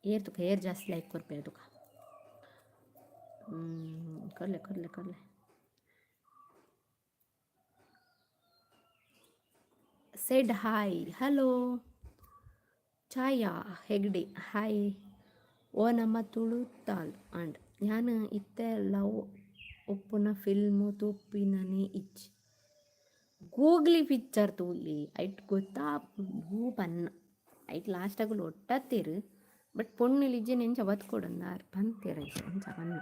ಏರ್ ತುಕ ಏರ್ ಜಾಸ್ತಿ ಲೈಕ್ ಕೊರ್ಪೇರು ತುಕ ಕೊರ್ಲೆ said hi hello Chaya Hegde hi ಓ ನಮ್ಮ ತುಳುತ್ತಾಲ್ ಅಂಡ್ ഞാൻ ಇತ್ತೆ ಲವ್ ಉಪ್ಪುನ ಫಿಲ್ಮು ತೂಪಿನನೆ ಇಚ್ಚಿ ಗೂಗ್ಲಿ ಪಿಕ್ಚರ್ ತೂಲಿ ಐಟ್ ಗೊತ್ತಾ ಭೂ ಪನ್ನ ಐಟ್ ಲಾಸ್ಟಾಗಲು ಒಟ್ಟತ್ತೇರು ಬಟ್ ಪೊಣ್ಣುಲಿ ಇಜ್ಜೆ ನೆಂಚ ಬತ್ಕೊಡಂದಾರು ಪಂತೇರ ಎಂಚ ಪನ್ನ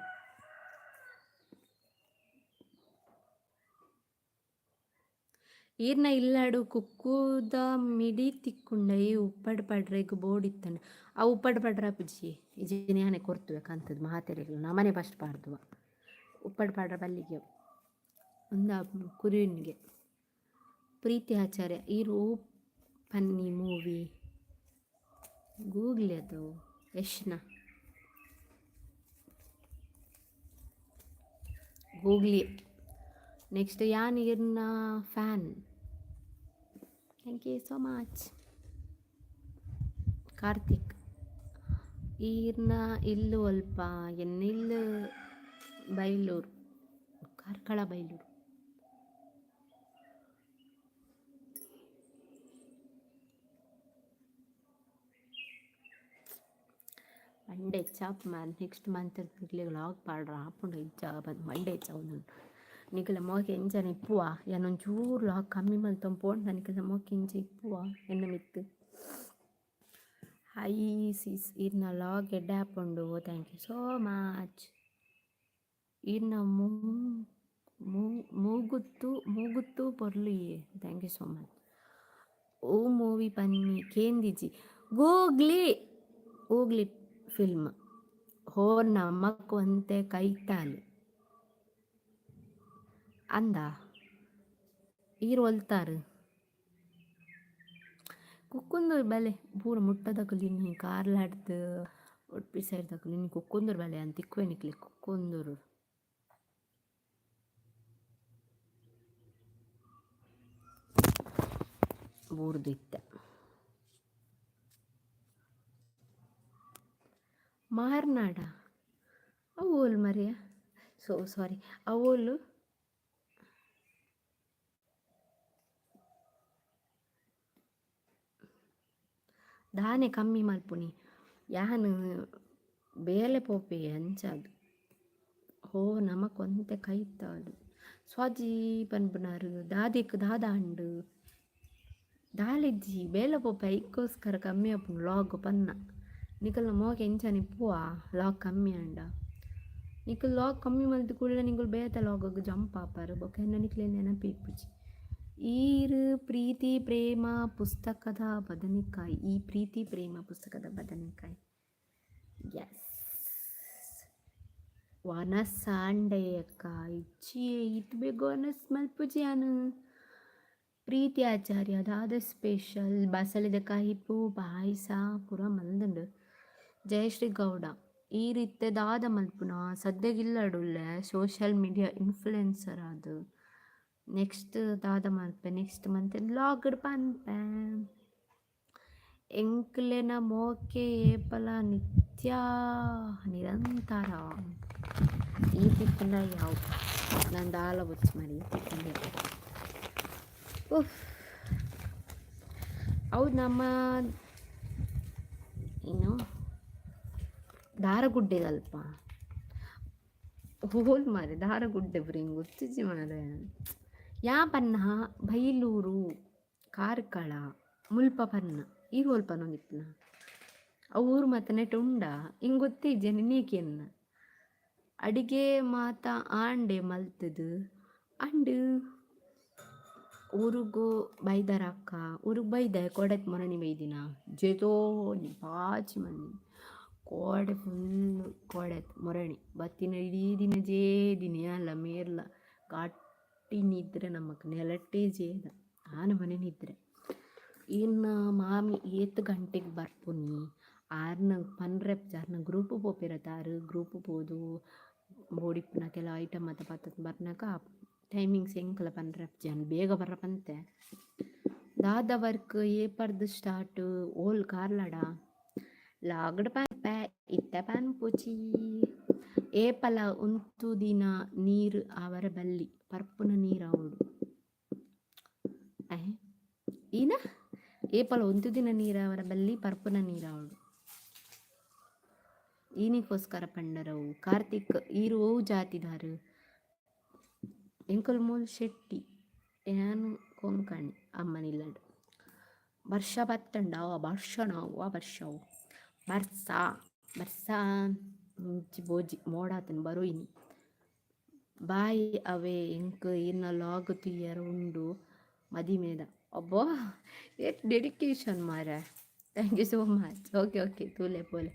ಈರ್ನ ಇಲ್ಲಾಡು ಕುಕ್ಕುದ ಮಿಡಿ ತಿಕ್ಕೊಂಡೈ ಉಪ್ಪಡ್ ಪಡ್ರೆಗ್ ಬೋರ್ಡ್ ಇತ್ತಂಡೆ ಆ ಉಪ್ಪಡ್ ಪಡ್ರ ಪುಜಿ ಇಜೆನೆ ಕೊರ್ತಬೇಕಂತದ್ದು ಮಹಾತೆರೆಗಳು ನಮ್ಮನೆ ಫಸ್ಟ್ ಪಾಡ್ದುವ ಉಪ್ಪಡ್ ಪಡ್ರ ಬಲ್ಲಿಗೆ ಒಂದು ಕುರಿನಿಗೆ ಪ್ರೀತಿ ಆಚಾರ್ಯ ಈರು ಪನ್ನಿ ಮೂವಿ ಗೂಗ್ಲಿ ಅದು ಯಶ್ನ ಗೂಗ್ಲಿ ನೆಕ್ಸ್ಟ್ ಯಾನ್ ಈರ್ನ fan thank you so much Karthik ಈರ್ನ ಇಲ್ಲು ಅಲ್ಪ ಎನ್ನಿಲ್ಲು ಬೈಲೂರು ಕಾರ್ಕಳ ಬೈಲೂರು ಮಂಡೆ ಚಾಪ್ ಮ್ಯಾನ್ ನೆಕ್ಸ್ಟ್ ಮಂತ್ ಇರ್ಲಿ ಲಾಗ್ ಪಾಡ್ರ ಹಾಕೊಂಡು ಇಜ್ಜ ಬಂದು ಮಂಡೆ ಚಾವ್ ನಿಖಲ ಮೋಕೆ ಎಂಜನ ಇಪ್ಪುವ ಏನೊಂಚೂರು ಲಾಗ್ ಕಮ್ಮಿ ಮಲ್ತೊಂದು ಪೋಂಡ ನಿಖಲ ಮೋಕೆ ಇಂಚ ಇಪ್ಪುವ ಎನ್ನ ಮಿತ್ತು ಹೈ ಸಿಸ್ ಇರ್ನ ಲಾಗ್ ಎಡ್ಡೆ ಹಾಕೊಂಡು ಥ್ಯಾಂಕ್ ಯು ಸೋ ಮಚ್ ಇರ್ನ ಮೂಗುತ್ತು ಪೊರ್ಲಿ ಥ್ಯಾಂಕ್ ಯು ಸೋ ಮಚ್ ಓ ಮೂವಿ ಪನ್ನಿ ಕೇಂದಿಜಿ ಗೂಗ್ಲಿ ಫಿಲ್ಮ್ ಹೋ ನಮಕ್ ಒಂತೆ ಕೈತಾಲು ಅಂದ ಈರು ಒಲ್ತಾರು ಕುಕ್ಕುಂದೂರು ಬಲೆ ಪೂರ ಮುಟ್ಟದಕುಲಿನಿ ಕಾರ್ಲಾಡ್ದು ಒಟ್ಪಿ ಸೈಡ್ ತಕುಲಿನಿ ಕುಕ್ಕುಂದೂರು ಬಲೆ ಅಂತ ತಿಕ್ಕುವೆ ನಿಕ್ಲಿ ಕುಕ್ಕುಂದೂರು ಬೂರ್ದು ಇತ್ತೆ ಮಾರ್ನಾಡ ಅವೋಲು ಮರಿಯ ಸಾರಿ ಅವೋಲು ದಾನೆ ಕಮ್ಮಿ ಮಲ್ಪುನಿ ಯಾನು ಬೇಲೆ ಪೋಪೆ ಅಂಚದು ಹೋ ನಮಕೊಂತೆ ಕೈತಾಡು ಸ್ವಾಜಿ ಪನ್ಪುನಾರು ದಾದಿಕ್ ದಾದ ಅಂಡು ದಾಲಿಜ್ಜಿ ಬೇಲೆ ಪೋಪೆ ಐಕ್ಕೋಸ್ಕರ ಕಮ್ಮಿ ಅಪ್ಪುನು ಲಾಗ್ ಪನ್ನ ನಿಕಲ್ ಮೋಕೆ ಎಂಚನ ಇಪ್ಪುವ ಲಾಗ್ ಕಮ್ಮಿ ಅಂಡ ನಿಕಲ್ ಲಾಗ್ ಕಮ್ಮಿ ಮಲ್ತು ಕೂಡ ನಿಕಲ್ ಬೇತ ಲಾಗ್ ಜಂಪ್ ಆಪಾರು ಬೊಕ್ಕ ನಿಕ್ಲೆ ನೆನಪಿಪ್ಪುಜಿ ಈರು ಪ್ರೀತಿ ಪ್ರೇಮ ಪುಸ್ತಕದ ಬದನೆಕಾಯಿ ಈ ಪ್ರೀತಿ ಪ್ರೇಮ ಪುಸ್ತಕದ ಬದನೆಕಾಯಿ ಎಸ್ ವನಸಾಂಡೆಯಕಾಯಿ ಚಿ ಇದು ಬೇಗ ವನಸ್ ಮಲ್ಪುಜಿಯಾನು ಪ್ರೀತಿ ಆಚಾರ್ಯ ಅದಾದ ಸ್ಪೆಷಲ್ ಬಸಳೆದಕಾಯಿ ಪೂ ಪಾಯಸ ಪೂರ ಮಲ್ದುಂಡು ಜಯಶ್ರೀ ಗೌಡ ಈ ರೀತಿ ದಾದ ಮಲ್ಪುನ ಸದ್ಯಗಿಲ್ಲಡುಲ್ಲೆ ಸೋಷಿಯಲ್ ಮೀಡಿಯಾ ಇನ್ಫ್ಲುಯೆನ್ಸರ್ ಅದು ನೆಕ್ಸ್ಟ್ ದಾದ ಮಲ್ಪೆ ನೆಕ್ಸ್ಟ್ ಮಂತ್ ಬ್ಲಾಗ್ಡ್ ಪನ್ಪೆ ಎಂಕ್ಲೆನ ಮೋಕೆ ಏಪಲ ನಿತ್ಯ ನಿರಂತರ ಈ ತಿಕ್ಕಂಡ ಯಾವ ನಾನು ದಾಲ ಬುಚ್ಚು ಮರಿ ತಿಕ್ಕಂಡೆ ಹೌದು ನಮ್ಮ ಏನು ದಾರಗುಡ್ಡೆ ಅಲ್ಪ ಹೋಲ್ ಮಾರೆ ದಾರಗುಡ್ಡೆ ಬ್ರಿಂಗ್ ಗೊತ್ತಿಜಿ ಮಾರೆ ಯಾ ಪನ್ನ ಬೈಲೂರು ಕಾರ್ಕಳ ಮುಲ್ಪ ಪನ್ನ ಈ ಹೋಲ್ ಪನ್ನೊಂದಿಪ್ಪನ ಆ ಊರು ಮತ್ತು ನೆಟ್ ಉಂಡ ಹಿಂಗೆ ಗೊತ್ತಿಜ್ಜೆ ನಿನ್ನೀಕೆನ್ನ ಅಡಿಗೆ ಮಾತ ಆಂಡೆ ಮಲ್ತದು ಅಂಡ್ ಊರಿಗೂ ಬೈದಾರ ಅಕ್ಕ ಊರಿಗೆ ಬೈದೆ ಕೊಡೆತ್ ಮೊರಣಿ ಬೈದಿನ ಜೇತೋ ಪಾಚಿ ಮಂದಿ ಕೋಡೆ ಫುಲ್ಲು ಕೋಡೆತ್ ಮೊರಣಿ ಬತ್ತಿನ ಇಡೀ ದಿನ ಜೇದಿನ ಅಲ್ಲ ಮೇರ್ಲ ಗಟ್ಟಿ ನಿದ್ರೆ ನಮಕ್ ನೆಲಟ್ಟೆ ಜೇದ ಆನ ಮನೆ ನಿದ್ರೆ ಇನ್ನು ಮಾಮಿ 8 ಗಂಟೆಗೆ ಬರ್ಪುನಿ ಆರ್ನ ಪನ್ರೆಪ್ ಜಾರ್ನ ಗ್ರೂಪ್ ಪೋಪಿರತ್ತಾರು ಗ್ರೂಪ್ ಪೋದು ಬೋಡಿಪ್ಪುನ ಕೆಲ ಐಟಮ್ ಮತ್ತು ಪತ್ತದ ಬರ್ನಾಕ ಟೈಮಿಂಗ್ಸ್ ಎಂಕಲ ಪನ್ರೆಪ್ ಜನ ಬೇಗ ಬರ್ರಪಂತೆ ದಾದ ವರ್ಕ್ ಏಪರ್ದು ಸ್ಟಾರ್ಟ್ ಓಲ್ ಕಾರ್ಲಾಡ ಲಾಗಡ್ ಪ್ಯಾನ್ ಇತ್ತ ಪ್ಯಾನ್ ಪೋಚಿ ಏಪಲ ಉಂತು ದಿನ ನೀರು ಅವರ ಬಲ್ಲಿ ಪರ್ಪುನ ನೀರು ಅವಡು ಈನ ಏಪಲ ಒಂದು ದಿನ ನೀರ ಅವರ ಬಲ್ಲಿ ಪರ್ಪುನ ನೀರ ಅವಳು ಈನಿಗೋಸ್ಕರ ಪಂಡರವು ಕಾರ್ತಿಕ್ ಈರು ಓ ಜಾತಿದಾರು ಎಂಕಲ್ ಮೂಲ್ ಶೆಟ್ಟಿ ನಾನು ಕೊಂಕಣಿ ಅಮ್ಮನಿಲ್ಲಡು ವರ್ಷ ಬತ್ತಂಡ ವರ್ಷ ಬರ್ಸ ಮುಂಚಿ ಬೋಜಿ ಮೋಡಾತನ ಬರೋಯಿನಿ ಬಾಯಿ ಅವೇ ಎಂಕ್ ಇನ್ನ ಲಾಗ್ ತುಯ್ಯರ ಉಂಡು ಮದಿಮೇದ ಅಬ್ಬಾ ಏಟ್ ಡೆಡಿಕೇಶನ್ ಮಾರ thank you so much okay ತೂಲೆ ಪೋಲೆ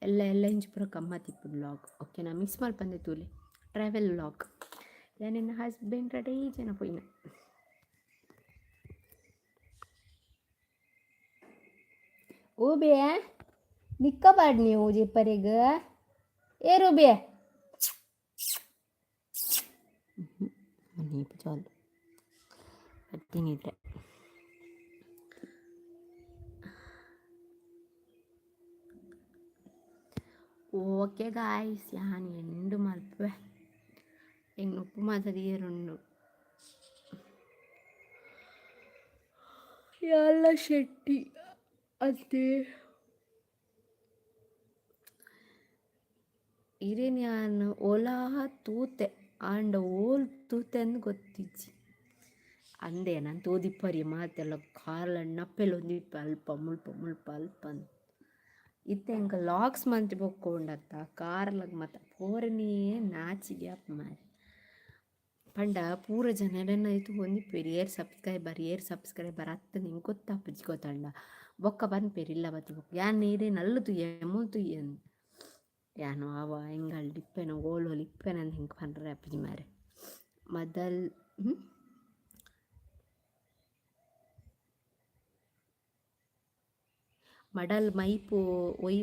ಎಲ್ಲ ಇಂಚು ಪುರ ಕಮ್ಮತ್ತಿಪ್ಪು ವ್ಲಾಗ್ ಓಕೆ ನಾ ಮಿಸ್ ಮಲ್ಪಂದೆ ತೂಲೆ ಟ್ರಾವೆಲ್ ವ್ಲಾಗ್ ನನ್ನ ಹಸ್ಬೆಂಡ್ ರಡೇ ಜನ ಪೋಯಿನ ಓ ಬೇ ನಿಕ್ಕಬಾರ್ದು ನೀವು ಜಿಪ್ಪರಿಗೆ ಏರು ಬೇ ನೀಪು ಚಾಲು ಹತ್ತಿನಿದ್ರೆ ಓಕೆ ಗಾಯ್ಸ್ ಯಾನ್ ಎಂಡು ಮಲ್ಪೆ ಹೆಂಗೆ ಉಪ್ಪು ಮಾತದಿಯರುಂಡು ಎಲ್ಲ ಶೆಟ್ಟಿ ಅದೇ ಇರೇನು ಯಾನು ಓಲಾ ತೂತೆ ಆಂಡ ಓಲ್ ತೂತೆ ಅಂದು ಗೊತ್ತಿಜ್ಜಿ ಅಂದೆ ನಾನು ತೋದಿಪ್ಪರಿ ಮಾತೆಲ್ಲ ಕಾರ್ಲ ನಪ್ಪೆಲ್ಲೊಂದಿಪ್ಪ ಅಲ್ಪ ಮುಲ್ಪ ಅಲ್ಪ ಅಂತ ಇತ್ತೆ ಎಂಕ ಲಾಕ್ಸ್ ಮಂತ್ ಬೊಕ್ಕೊಂಡತ್ತ ಕಾರ್ಲಾಗ ಮತ್ತ ಪೋರನೇ ನಾಚಿಗೆ ಅಪ್ಪ ಮಾರಿ ಪಂಡ ಪೂರ ಜನರನ್ನ ಇದು ಹೊಂದಿಪ್ಪೇರಿ ಏರ್ ಸಬ್ಸ್ಕ್ರೈಬರ್ ಅತ್ತ ನಿಂಗೆ ಗೊತ್ತಪ್ಪಜಿ ಗೊತ್ತಂಡ ಬೊಕ್ಕ ಬಂದ್ಪೇರಿ ಇಲ್ಲ ಬತ್ತಿ ಬೊಕ್ಕ ಯಾನ್ ನೀರೇ ನಲ್ಲು ತುಯ್ಯ ತುಯ್ಯನ್ ಯಾನು ಅವ ಹೆಂಗಲ್ ಡಿಪ್ಪೆನ ಓಲೋಲಿ ಇಪ್ಪೆನಂದು ಹಿಂಗೆ ಪಂಡ್ರೆ ಅಪ್ಪಜಿ ಮಾರೆ ಮೊದಲ್ ಮಡಲ್ ಮೈಪು ಒಯ್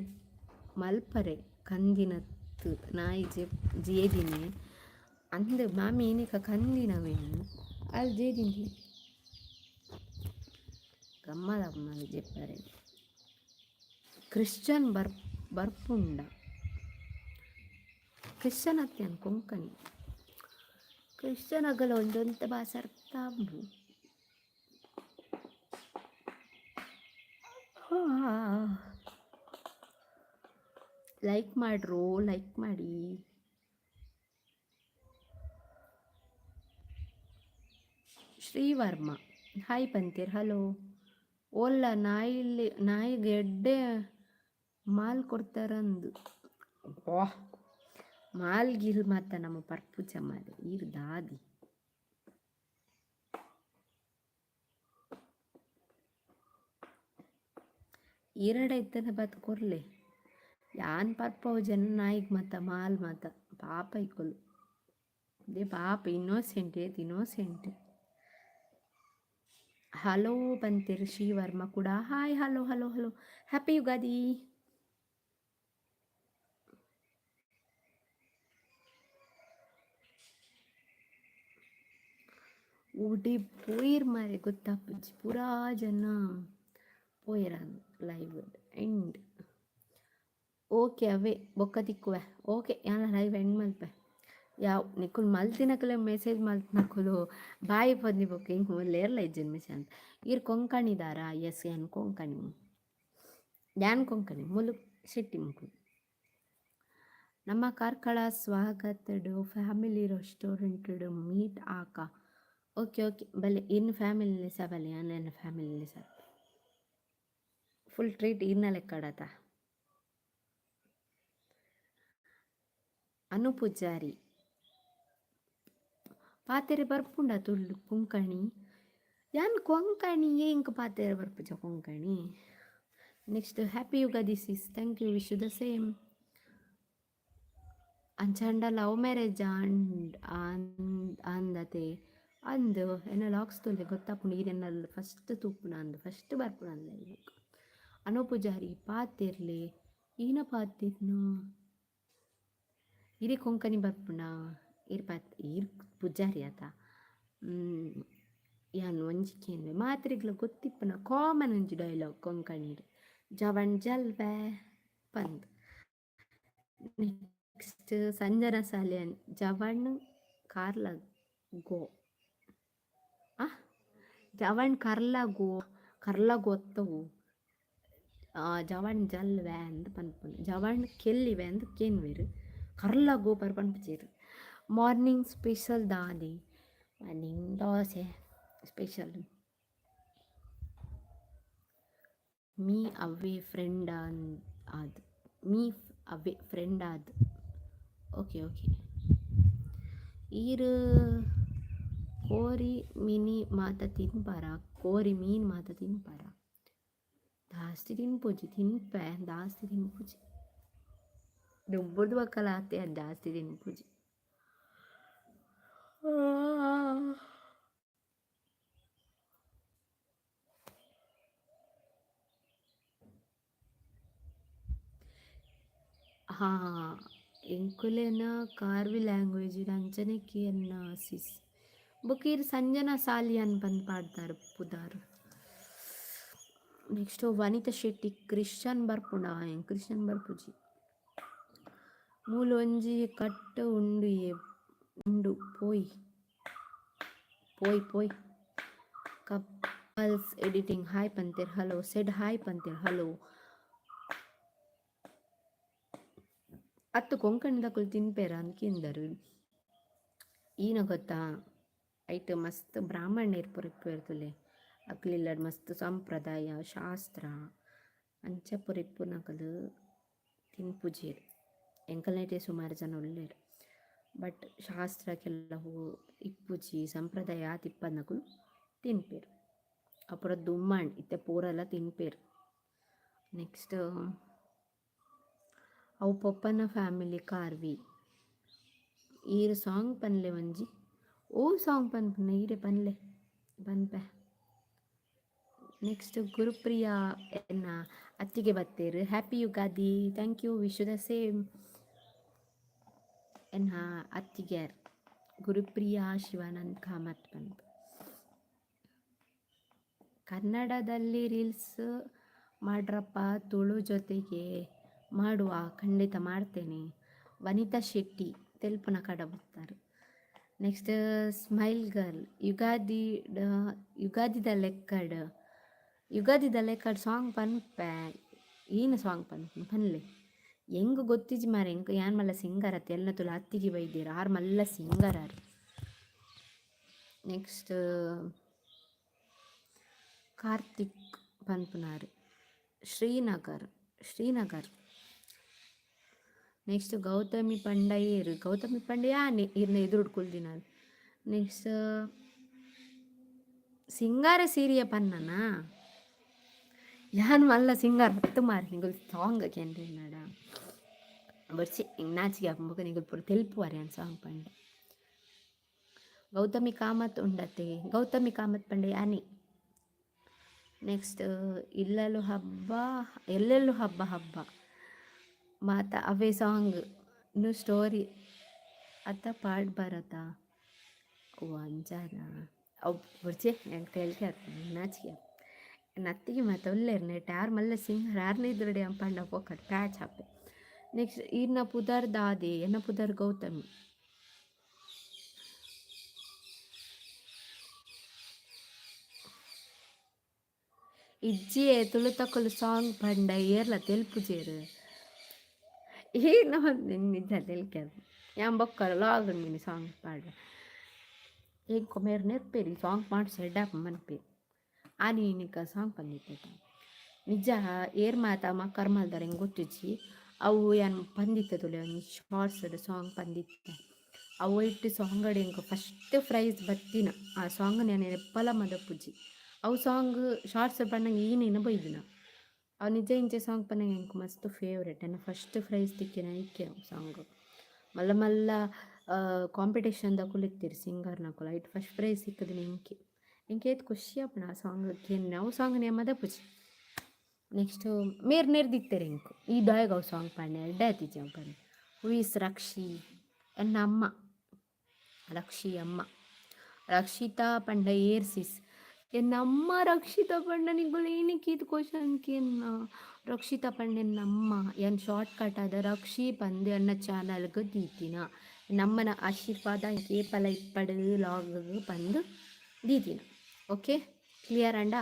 ಮಲ್ಪರೆ ಕಂದಿನತ್ತು ನಾಯಿ ಜೇದಿನಿ ಅಂದ ಮಾಮಿ ಏನಿಕ ಕಂದಿನವೇನು ಅಲ್ಲಿ ಜೇದಿನಿ ಗಮ್ಮದಮ್ಮ ಜೆಪ್ಪರೆ ಕ್ರಿಶ್ಚನ್ ಬರ್ಪುಂಡ ಕ್ರಿಶ್ಚನ್ ಅತ್ಯನ್ ಕೊಂಕಣಿ ಕ್ರಿಶ್ಚನ್ ಅಗಲ ಒಂದೊಂತ ಬಾಸರ್ತಾಂಬು ಲೈಕ್ ಮಾಡ್ರು ಲೈಕ್ ಮಾಡಿ ಶ್ರೀವರ್ಮ ಹಾಯ್ ಪಂತೀರ್ ಹಲೋ ಓಲ್ಲ ನಾಯಿಗೆ ಎಡ್ಡೆ ಮಾಲ್ ಕೊಡ್ತಾರಂದು ವಾಹ್ ಮಾಲ್ಗಿಲ್ ಮಾತ ನಮ್ಮ ಪರ್ಪುಚ ಮಾರೆ ಈರು ದಾದಿ ಈರಡೈತನ ಬತ್ ಕೊರ್ಲೆ ಯಾನ್ ಪರ್ಪವು ಜನ ನಾಯಿಗೆ ಮತ್ತ ಮಾಲ್ ಮತ ಪಾಪ ಇಕ್ಕೊಲು ದೇ ಪಾಪ ಇನ್ನೋಸೆಂಟ್ ಹಲೋ ಬಂತೀರಿ ಶ್ರೀವರ್ಮ ಕೂಡ ಹಾಯ್ ಹಲೋ ಹ್ಯಾಪಿ ಯುಗಾದಿ ಉಡಿ ಪೋಯಿರ್ ಮಾರೆ ಗೊತ್ತಾಪಜ್ಜಿ ಪೂರಾ ಜನ ಪೋಯಿರ ಲೈವ್ ಎಂಡ್ ಓಕೆ ಅವೇ ಬೊಕ್ಕ ತಿಕ್ಕುವೆ ಓಕೆ ಯಾನ ಲೈವ್ ಎಂಡ್ ಮಲ್ಪೆ ಯಾವ ನಿಕ್ಕುಲು ಮಲ್ತಿನಕಲೆ ಮೆಸೇಜ್ ಮಲ್ತಿನಕುಲು ಬಾಯಿ ಪೊಂದಿ ಬೊಕ್ಕ ಹಿಂಗೆ ಲೇರ್ಲ ಇಜ್ಜನ್ ಮೆಸೇಜ್ ಅಂತ ಇರ್ ಕೊಂಕಣಿದಾರ ಎಸ್ ಯಾನ್ ಕೊಂಕಣಿ ಮುಲು ಶೆಟ್ಟಿ ಮುಕು ನಮ್ಮ ಕಾರ್ಕಳ ಸ್ವಾಗತಡು ಫ್ಯಾಮಿಲಿ ರೆಸ್ಟೋರೆಂಟ್ ಮೀಟ್ ಆಕ ಓಕೆ ಬಲೆ ಇನ್ನು ಫ್ಯಾಮಿಲಿ ಸಹ ಬಲೆ ನನ್ನ ಫ್ಯಾಮಿಲಿ ಸಹ ಫುಲ್ ಟ್ರೀಟ್ ಇನ್ನ ಲೆಕ್ಕಡತ ಅನು ಪೂಜಾರಿ ಪಾತೆರೆ ಬರ್ಪುಂಡ ತುಳು ಕೊಂಕಣಿ ಯಾನ್ ಕೊಂಕಣಿ ಇಂಕ ಪಾತೆರೆ ಬರ್ಪುಜ Konkani. Next happy Ugadi sis, thank you, wish you the same. ಅಂಚಂಡ ಲವ್ ಮ್ಯಾರೇಜ್ ಅಂದತೆ ಅಂದು ಎನ್ನ ಲಾಕ್ಸ್ ತೊಲೆ ಗೊತ್ತಾಪುಂಡು ಈರೆನ್ನಲ್ಲ ಫಸ್ಟ್ ತೂಪುನ ಅಂದು ಫಸ್ಟ್ ಬರ್ಪುನ ಅಂದ ಅನೋ ಪೂಜಾರಿ ಪಾತೆರ್ಲೆ ಈನ ಪಾತಿರ್ನು ಇರಿ ಕೊಂಕಣಿ ಬರ್ಪುಂಡ ಈರ್ ಪೂಜಾರಿ ಆತ ಯಾನ್ ಒಂಜಿಕೆನ್ವೆ ಮಾತ್ರೆಗ್ಲ ಗೊತ್ತಿಪ್ಪನ ಕಾಮನ್ ಒಂಜಿ ಡೈಲಾಗ್ ಕೊಂಕಣಿಡ್ ಜವಣ್ ಜಲ್ವೆ ಪಂದ್. ನೆಕ್ಸ್ಟ್ ಸಂಜನಾ ಸಾಲಿಯನ್ ಜವಣ್ ಕಾರ್ಲ ಗೋ ಜವಣ್ ಕರ್ಲ ಗೊತ್ತವು ಜವಣ್ ಜಲ್ವೆ ಅಂದ್ ಪನ್ಪುನು ಜವಣ್ ಕೆಲ್ಲಿವೆ ಅಂದ್ ಕೇನ್ವೆರು ಕರ್ಲ ಗೋ ಪರ್ ಪನ್ಪುಜೇರು. ಮಾರ್ನಿಂಗ್ ಸ್ಪೆಷಲ್ ದಾದಿ ಮಾರ್ನಿಂಗ್ ದೋಸೆ ಸ್ಪೆಷಲ್. ಮೀ ಅವೇ ಫ್ರೆಂಡ್ ಆದ್ ಮೀ ಅವೇ ಫ್ರೆಂಡ್ ಆದ್ ಓಕೆ ಓಕೆ. ಈರು ಕೋರಿ ಮಿನಿ ಮಾತ ತಿನ್ಪಾರ ಕೋರಿ ಮೀನು ಮಾತ ತಿನ್ಪಾರ ಜಾಸ್ತಿ ತಿನ್ಪುಜಿ ತಿನ್ಪೆ ಜಾಸ್ತಿ ತಿನ್ಪುಜಿ ದುಬ್ಬುದು ಮಕ್ಕಳ ಆತೆ ಅದು ಜಾಸ್ತಿ ತಿನ್ಪುಜಿ. ಹಾಂ ಎಂಕುಲೆನ ಕಾರ್ವಿ ಲ್ಯಾಂಗ್ವೇಜ್ ಅಂಚನೆಕ್ಕೆ ಎನ್ನ ಸಿಸ್ ಬುಕೀರ್ ಸಂಜನಾ ಸಾಲಿಯನ್ ಬಂದು ಪಾಡ್ತಾರೆ ಪುದಾರು. ನೆಕ್ಸ್ಟ್ ವನಿತಾ ಶೆಟ್ಟಿ ಕ್ರಿಶ್ಚಿಯನ್ ಬರ್ಪುಂಡ ಕ್ರಿಶ್ಚಿಯನ್ ಬರ್ಪುಜಿ ಮೂಲು ಒಂಜಿ ಕಟ್ಟು ಉಂಡು ಉಂಡು ಪೋಯ್ ಪೋಯ್ ಪೋಯ್ ಕಪಲ್ಸ್ ಎಡಿಟಿಂಗ್ ಹಾಯ್ ಪಂತೇರ್ ಹಲೋ ಸೆಡ್ ಹಾಯ್ ಪಂತೇರ್ ಹಲೋ. ಅತ್ತು ಕೊಂಕಣಿದಕ್ಕಲು ತಿನ್ಪೇರ ಅನ್ಕಿಂದರು ಈನ ಗೊತ್ತಾ ಐಟ್ ಮಸ್ತ್ ಬ್ರಾಹ್ಮಣೇರ್ ಪೊರಿಪ್ಪು ಅಕ್ಲಿಲ್ಲ ಮಸ್ತ್ ಸಂಪ್ರದಾಯ ಶಾಸ್ತ್ರ ಅಂಚ ಪೊರಿಪ್ಪುನಕಲು ತಿನ್ಪುಜೇರು ಎಂಕಲ್ನೈಟೇ ಸುಮಾರು ಜನ ಒಳ್ಳೆರು. ಬಟ್ ಶಾಸ್ತ್ರಕ್ಕೆಲ್ಲ ಇಪ್ಪುಜಿ ಸಂಪ್ರದಾಯ ತಿಪ್ಪನಕಲು ತಿನ್ಪೇರು ಅಪುರ ದುಮ್ಮಣ್ ಇತ್ತೆ ಪೂರೆಲ್ಲ ತಿನ್ಪೇರು. ನೆಕ್ಸ್ಟ್ ಅವು ಪೊಪ್ಪನ ಫ್ಯಾಮಿಲಿ ಕಾರ್ವಿ ಈರು ಸಾಂಗ್ ಪನ್ಲೆ ಒಂಜಿ ಓ ಸಾಂಗ್ ಪನ್ಪುನ ಈರೆ ಪನ್ಲೆ ಪನ್ಪೆ. ನೆಕ್ಸ್ಟ್ ಗುರುಪ್ರಿಯಾ ಎನ್ನ ಅತ್ತಿಗೆ ಬತ್ತೇರು happy Ugadi thank you wish you the same. ಎನ್ನ ಅತ್ತಿಗೆರ್ ಗುರುಪ್ರಿಯಾ ಶಿವಾನಂದ್ ಕಾಮತ್ ಪನ್ಪು. ಕನ್ನಡದಲ್ಲಿ ರೀಲ್ಸ್ ಮಾಡ್ರಪ್ಪ ತುಳು ಜೊತೆಗೆ ಮಾಡುವ ಖಂಡಿತ ಮಾಡ್ತೇನೆ. ವನಿತಾ ಶೆಟ್ಟಿ ತೆಲ್ಪುನ ಕಡ ಬರ್ತಾರೆ. ನೆಕ್ಸ್ಟ್ ಸ್ಮೈಲ್ ಗರ್ಲ್ ಯುಗಾದಿದ ಲೆಕ್ಕಡ್ ಸಾಂಗ್ ಪನ್ಪೆ ಏನು ಸಾಂಗ್ ಪನ್ಲೆ ಹೆಂಗೆ ಗೊತ್ತಿಜಿ ಮಾರೆ ಹೆಂಗೆ ಯಾನ್ ಮಲ್ಲ ಸಿಂಗರ್ ಅತ್ತೆ ಎಲ್ಲ ತುಳು ಅತ್ತಿಗೆ ಬೈದೇರು ಆರು ಮಲ್ಲ ಸಿಂಗರ್ ಆರು. ನೆಕ್ಸ್ಟ್ ಕಾರ್ತಿಕ್ ಪನ್ಪುನಾರು ಶ್ರೀನಗರ್. ನೆಕ್ಸ್ಟ್ ಗೌತಮಿ ಪಂಡಯ್ಯರು ಗೌತಮಿ ಪಂಡಯ್ಯ ಇರ್ನ ಎದುರುಡ್ಕೊಳ್ದಿನ. ನೆಕ್ಸ್ಟ್ ಸಿಂಗಾರ ಸೀರಿಯ ಪನ್ನನ ಯಾನ್ ಮಲ್ಲ ಸಿಂಗಾರ ಹತ್ತು ಮಾರಿ ನಿಂಗೆ ಸಾಂಗ್ ಕೇಂದ್ರ ನಡ ಬರ್ಸಿ ಹಿಂಗೆ ನಾಚಿಗೆ ಹಾಕ್ಬೇಕು ನಿಂಗೆ ಪೂರ ತೆಲ್ಪುವಾರೆ ಅನ್ ಸಾಂಗ್ ಪಂಡೆ. ಗೌತಮಿ ಕಾಮತ್ ಉಂಡತೆ ಗೌತಮಿ ಕಾಮತ್ ಪಂಡೆ ಯಾನಿ. ನೆಕ್ಸ್ಟ್ ಎಲ್ಲೆಲ್ಲೂ ಹಬ್ಬ ಮಾತ ಅವೇ ಸಾಂಗ್ ಇನ್ನು ಸ್ಟೋರಿ ಅತ್ತ ಪಾಡ್ ಬರತ್ತ ಓ ಅಂಜಾನ ಅವು ಬರ್ಚೆ ಹೆಂಗೆ ಹೇಳ್ತಾರೆ ನಾಚಿಗೆ ನತ್ತಿಗೆ ಮಾತು ಒಳ್ಳೆರು ನೆಟ್ ಯಾರು ಮಲ್ಲ ಸಿಂಗರ್ ಯಾರನ್ನ ಇದ್ರಡೆ ಪಂಡ ಪೋಕಟ್ ಪ್ಯಾಚ್ ಹಾಪೆ. ನೆಕ್ಸ್ಟ್ ಈರ್ನ ಪುದರ್ ದಾದೆ ಎನ್ನ ಪುದರ್ ಗೌತಮಿ. ಇಜ್ಜಿಯೇ ತುಳುತಕ್ಕಲು ಸಾಂಗ್ ಪಂಡ ಏರ್ಲ ತೆಲ್ಪುಜೇರು ಏನು ನಿಜ ತೆಲ್ಕ್ಯಾರ ಯಾನ್ ಬೊಕ್ಕರ ಲಾಗ್ ಮೀನಿ ಸಾಂಗ್ ಪಾಡ ಹೆಂಗೆ ಕೊಮೇರ್ ನೆರ್ಪೇರಿ ಸಾಂಗ್ ಮಾಡಿ ಸೆಡ್ಡಾಪ್ ಮನ್ಪೇರಿ ಆನಿ ನಿಕ್ಕ ಸಾಂಗ್ ಪಂದಿತ್ತ ನಿಜ ಏರ್ ಮಾತ ಮಕ್ಕರ್ ಮಲ್ದಾರ ಹೆಂಗೆ ಗೊತ್ತಿಜ್ಜಿ ಅವು ಏನು ಪಂದಿತ್ತ ತುಲೆ ಶಾರ್ಟ್ಸ್ ಸಾಂಗ್ ಪಂದಿತ್ತ ಅವು ಇಟ್ಟು ಸಾಂಗ್ ಅಡಿ ಇಂಕ ಫಸ್ಟ್ ಪ್ರೈಸ್ ಬತ್ತಿನ ಆ ಸಾಂಗ್ ನಾನು ಎಪ್ಪಲ ಮದಪುಜಿ ಅವು ಸಾಂಗ್ ಶಾರ್ಟ್ಸ್ ಪಣ್ಣಂಗೆ ಈನೇನು ಬೈದಿನ ಅವು ನಿಜ ಇಂಚೆ ಸಾಂಗ್ ಪಣ್ಣಂಗೆ ಎಂಕ್ ಮಸ್ತ್ ಫೇವ್ರೆಟ್ ನನ್ನ ಫಸ್ಟ್ ಪ್ರೈಸ್ ತಿಕ್ಕಿನ ಇಕ್ಕೆ ಸಾಂಗ್ ಮಲ್ಲ ಮಲ್ಲ ಕಾಂಪಿಟೇಷನ್ದ ಕುಲಿತ್ತೀರಿ ಸಿಂಗರ್ನ ಕುಲ ಇಟ್ಟು ಫಸ್ಟ್ ಪ್ರೈಸ್ ಸಿಕ್ಕದಿನ ಎಂಕೆ ಏತ್ ಖುಷಿ ಆಪಣ ಆ ಸಾಂಗ್ ನಾವು ಸಾಂಗ್ ನೇ ಮದಪುಜಿ ನೆಕ್ಸ್ಟ್ ಮೇರ್ ನೆರ್ದಿತ್ತೇರಿ ಇಂಕು ಈ ಡಾಯ್ಗವ್ ಸಾಂಗ್ ಪಾಡ್ನೆ ಎಡ್ಡೆ ಪನ್ನೆ ಹುಯಿಸ್ ರಕ್ಷಿ ಎನ್ನ ಅಮ್ಮ ರಕ್ಷಿ ಅಮ್ಮ ರಕ್ಷಿತಾ ಪಂಡ ಏರ್ಸಿಸ್ ಎನ್ನ ಅಮ್ಮ ರಕ್ಷಿತಾ ಪಂಡ ನಿಗುಲು ಏನಕ್ಕೆ ಇದು ಕ್ವಶನ್ಗೆ ಎನ್ನ ರಕ್ಷಿತಾ ಪಂಡ ಎನ್ನ ಅಮ್ಮ ಎನ್ ಶಾರ್ಟ್ ಕಟ್ ಆದ ರಕ್ಷಿ ಪಂದು ಎನ್ನ ಚಾನಲ್ಗೆ ದೀತಿನ ನಮ್ಮನ ಆಶೀರ್ವಾದ ಏಪಲ ಇಪ್ಪಡು ಲಾಗ್ ಪಂದು ದೀತಿನ ಓಕೆ ಕ್ಲಿಯರ್ ಅಂಡ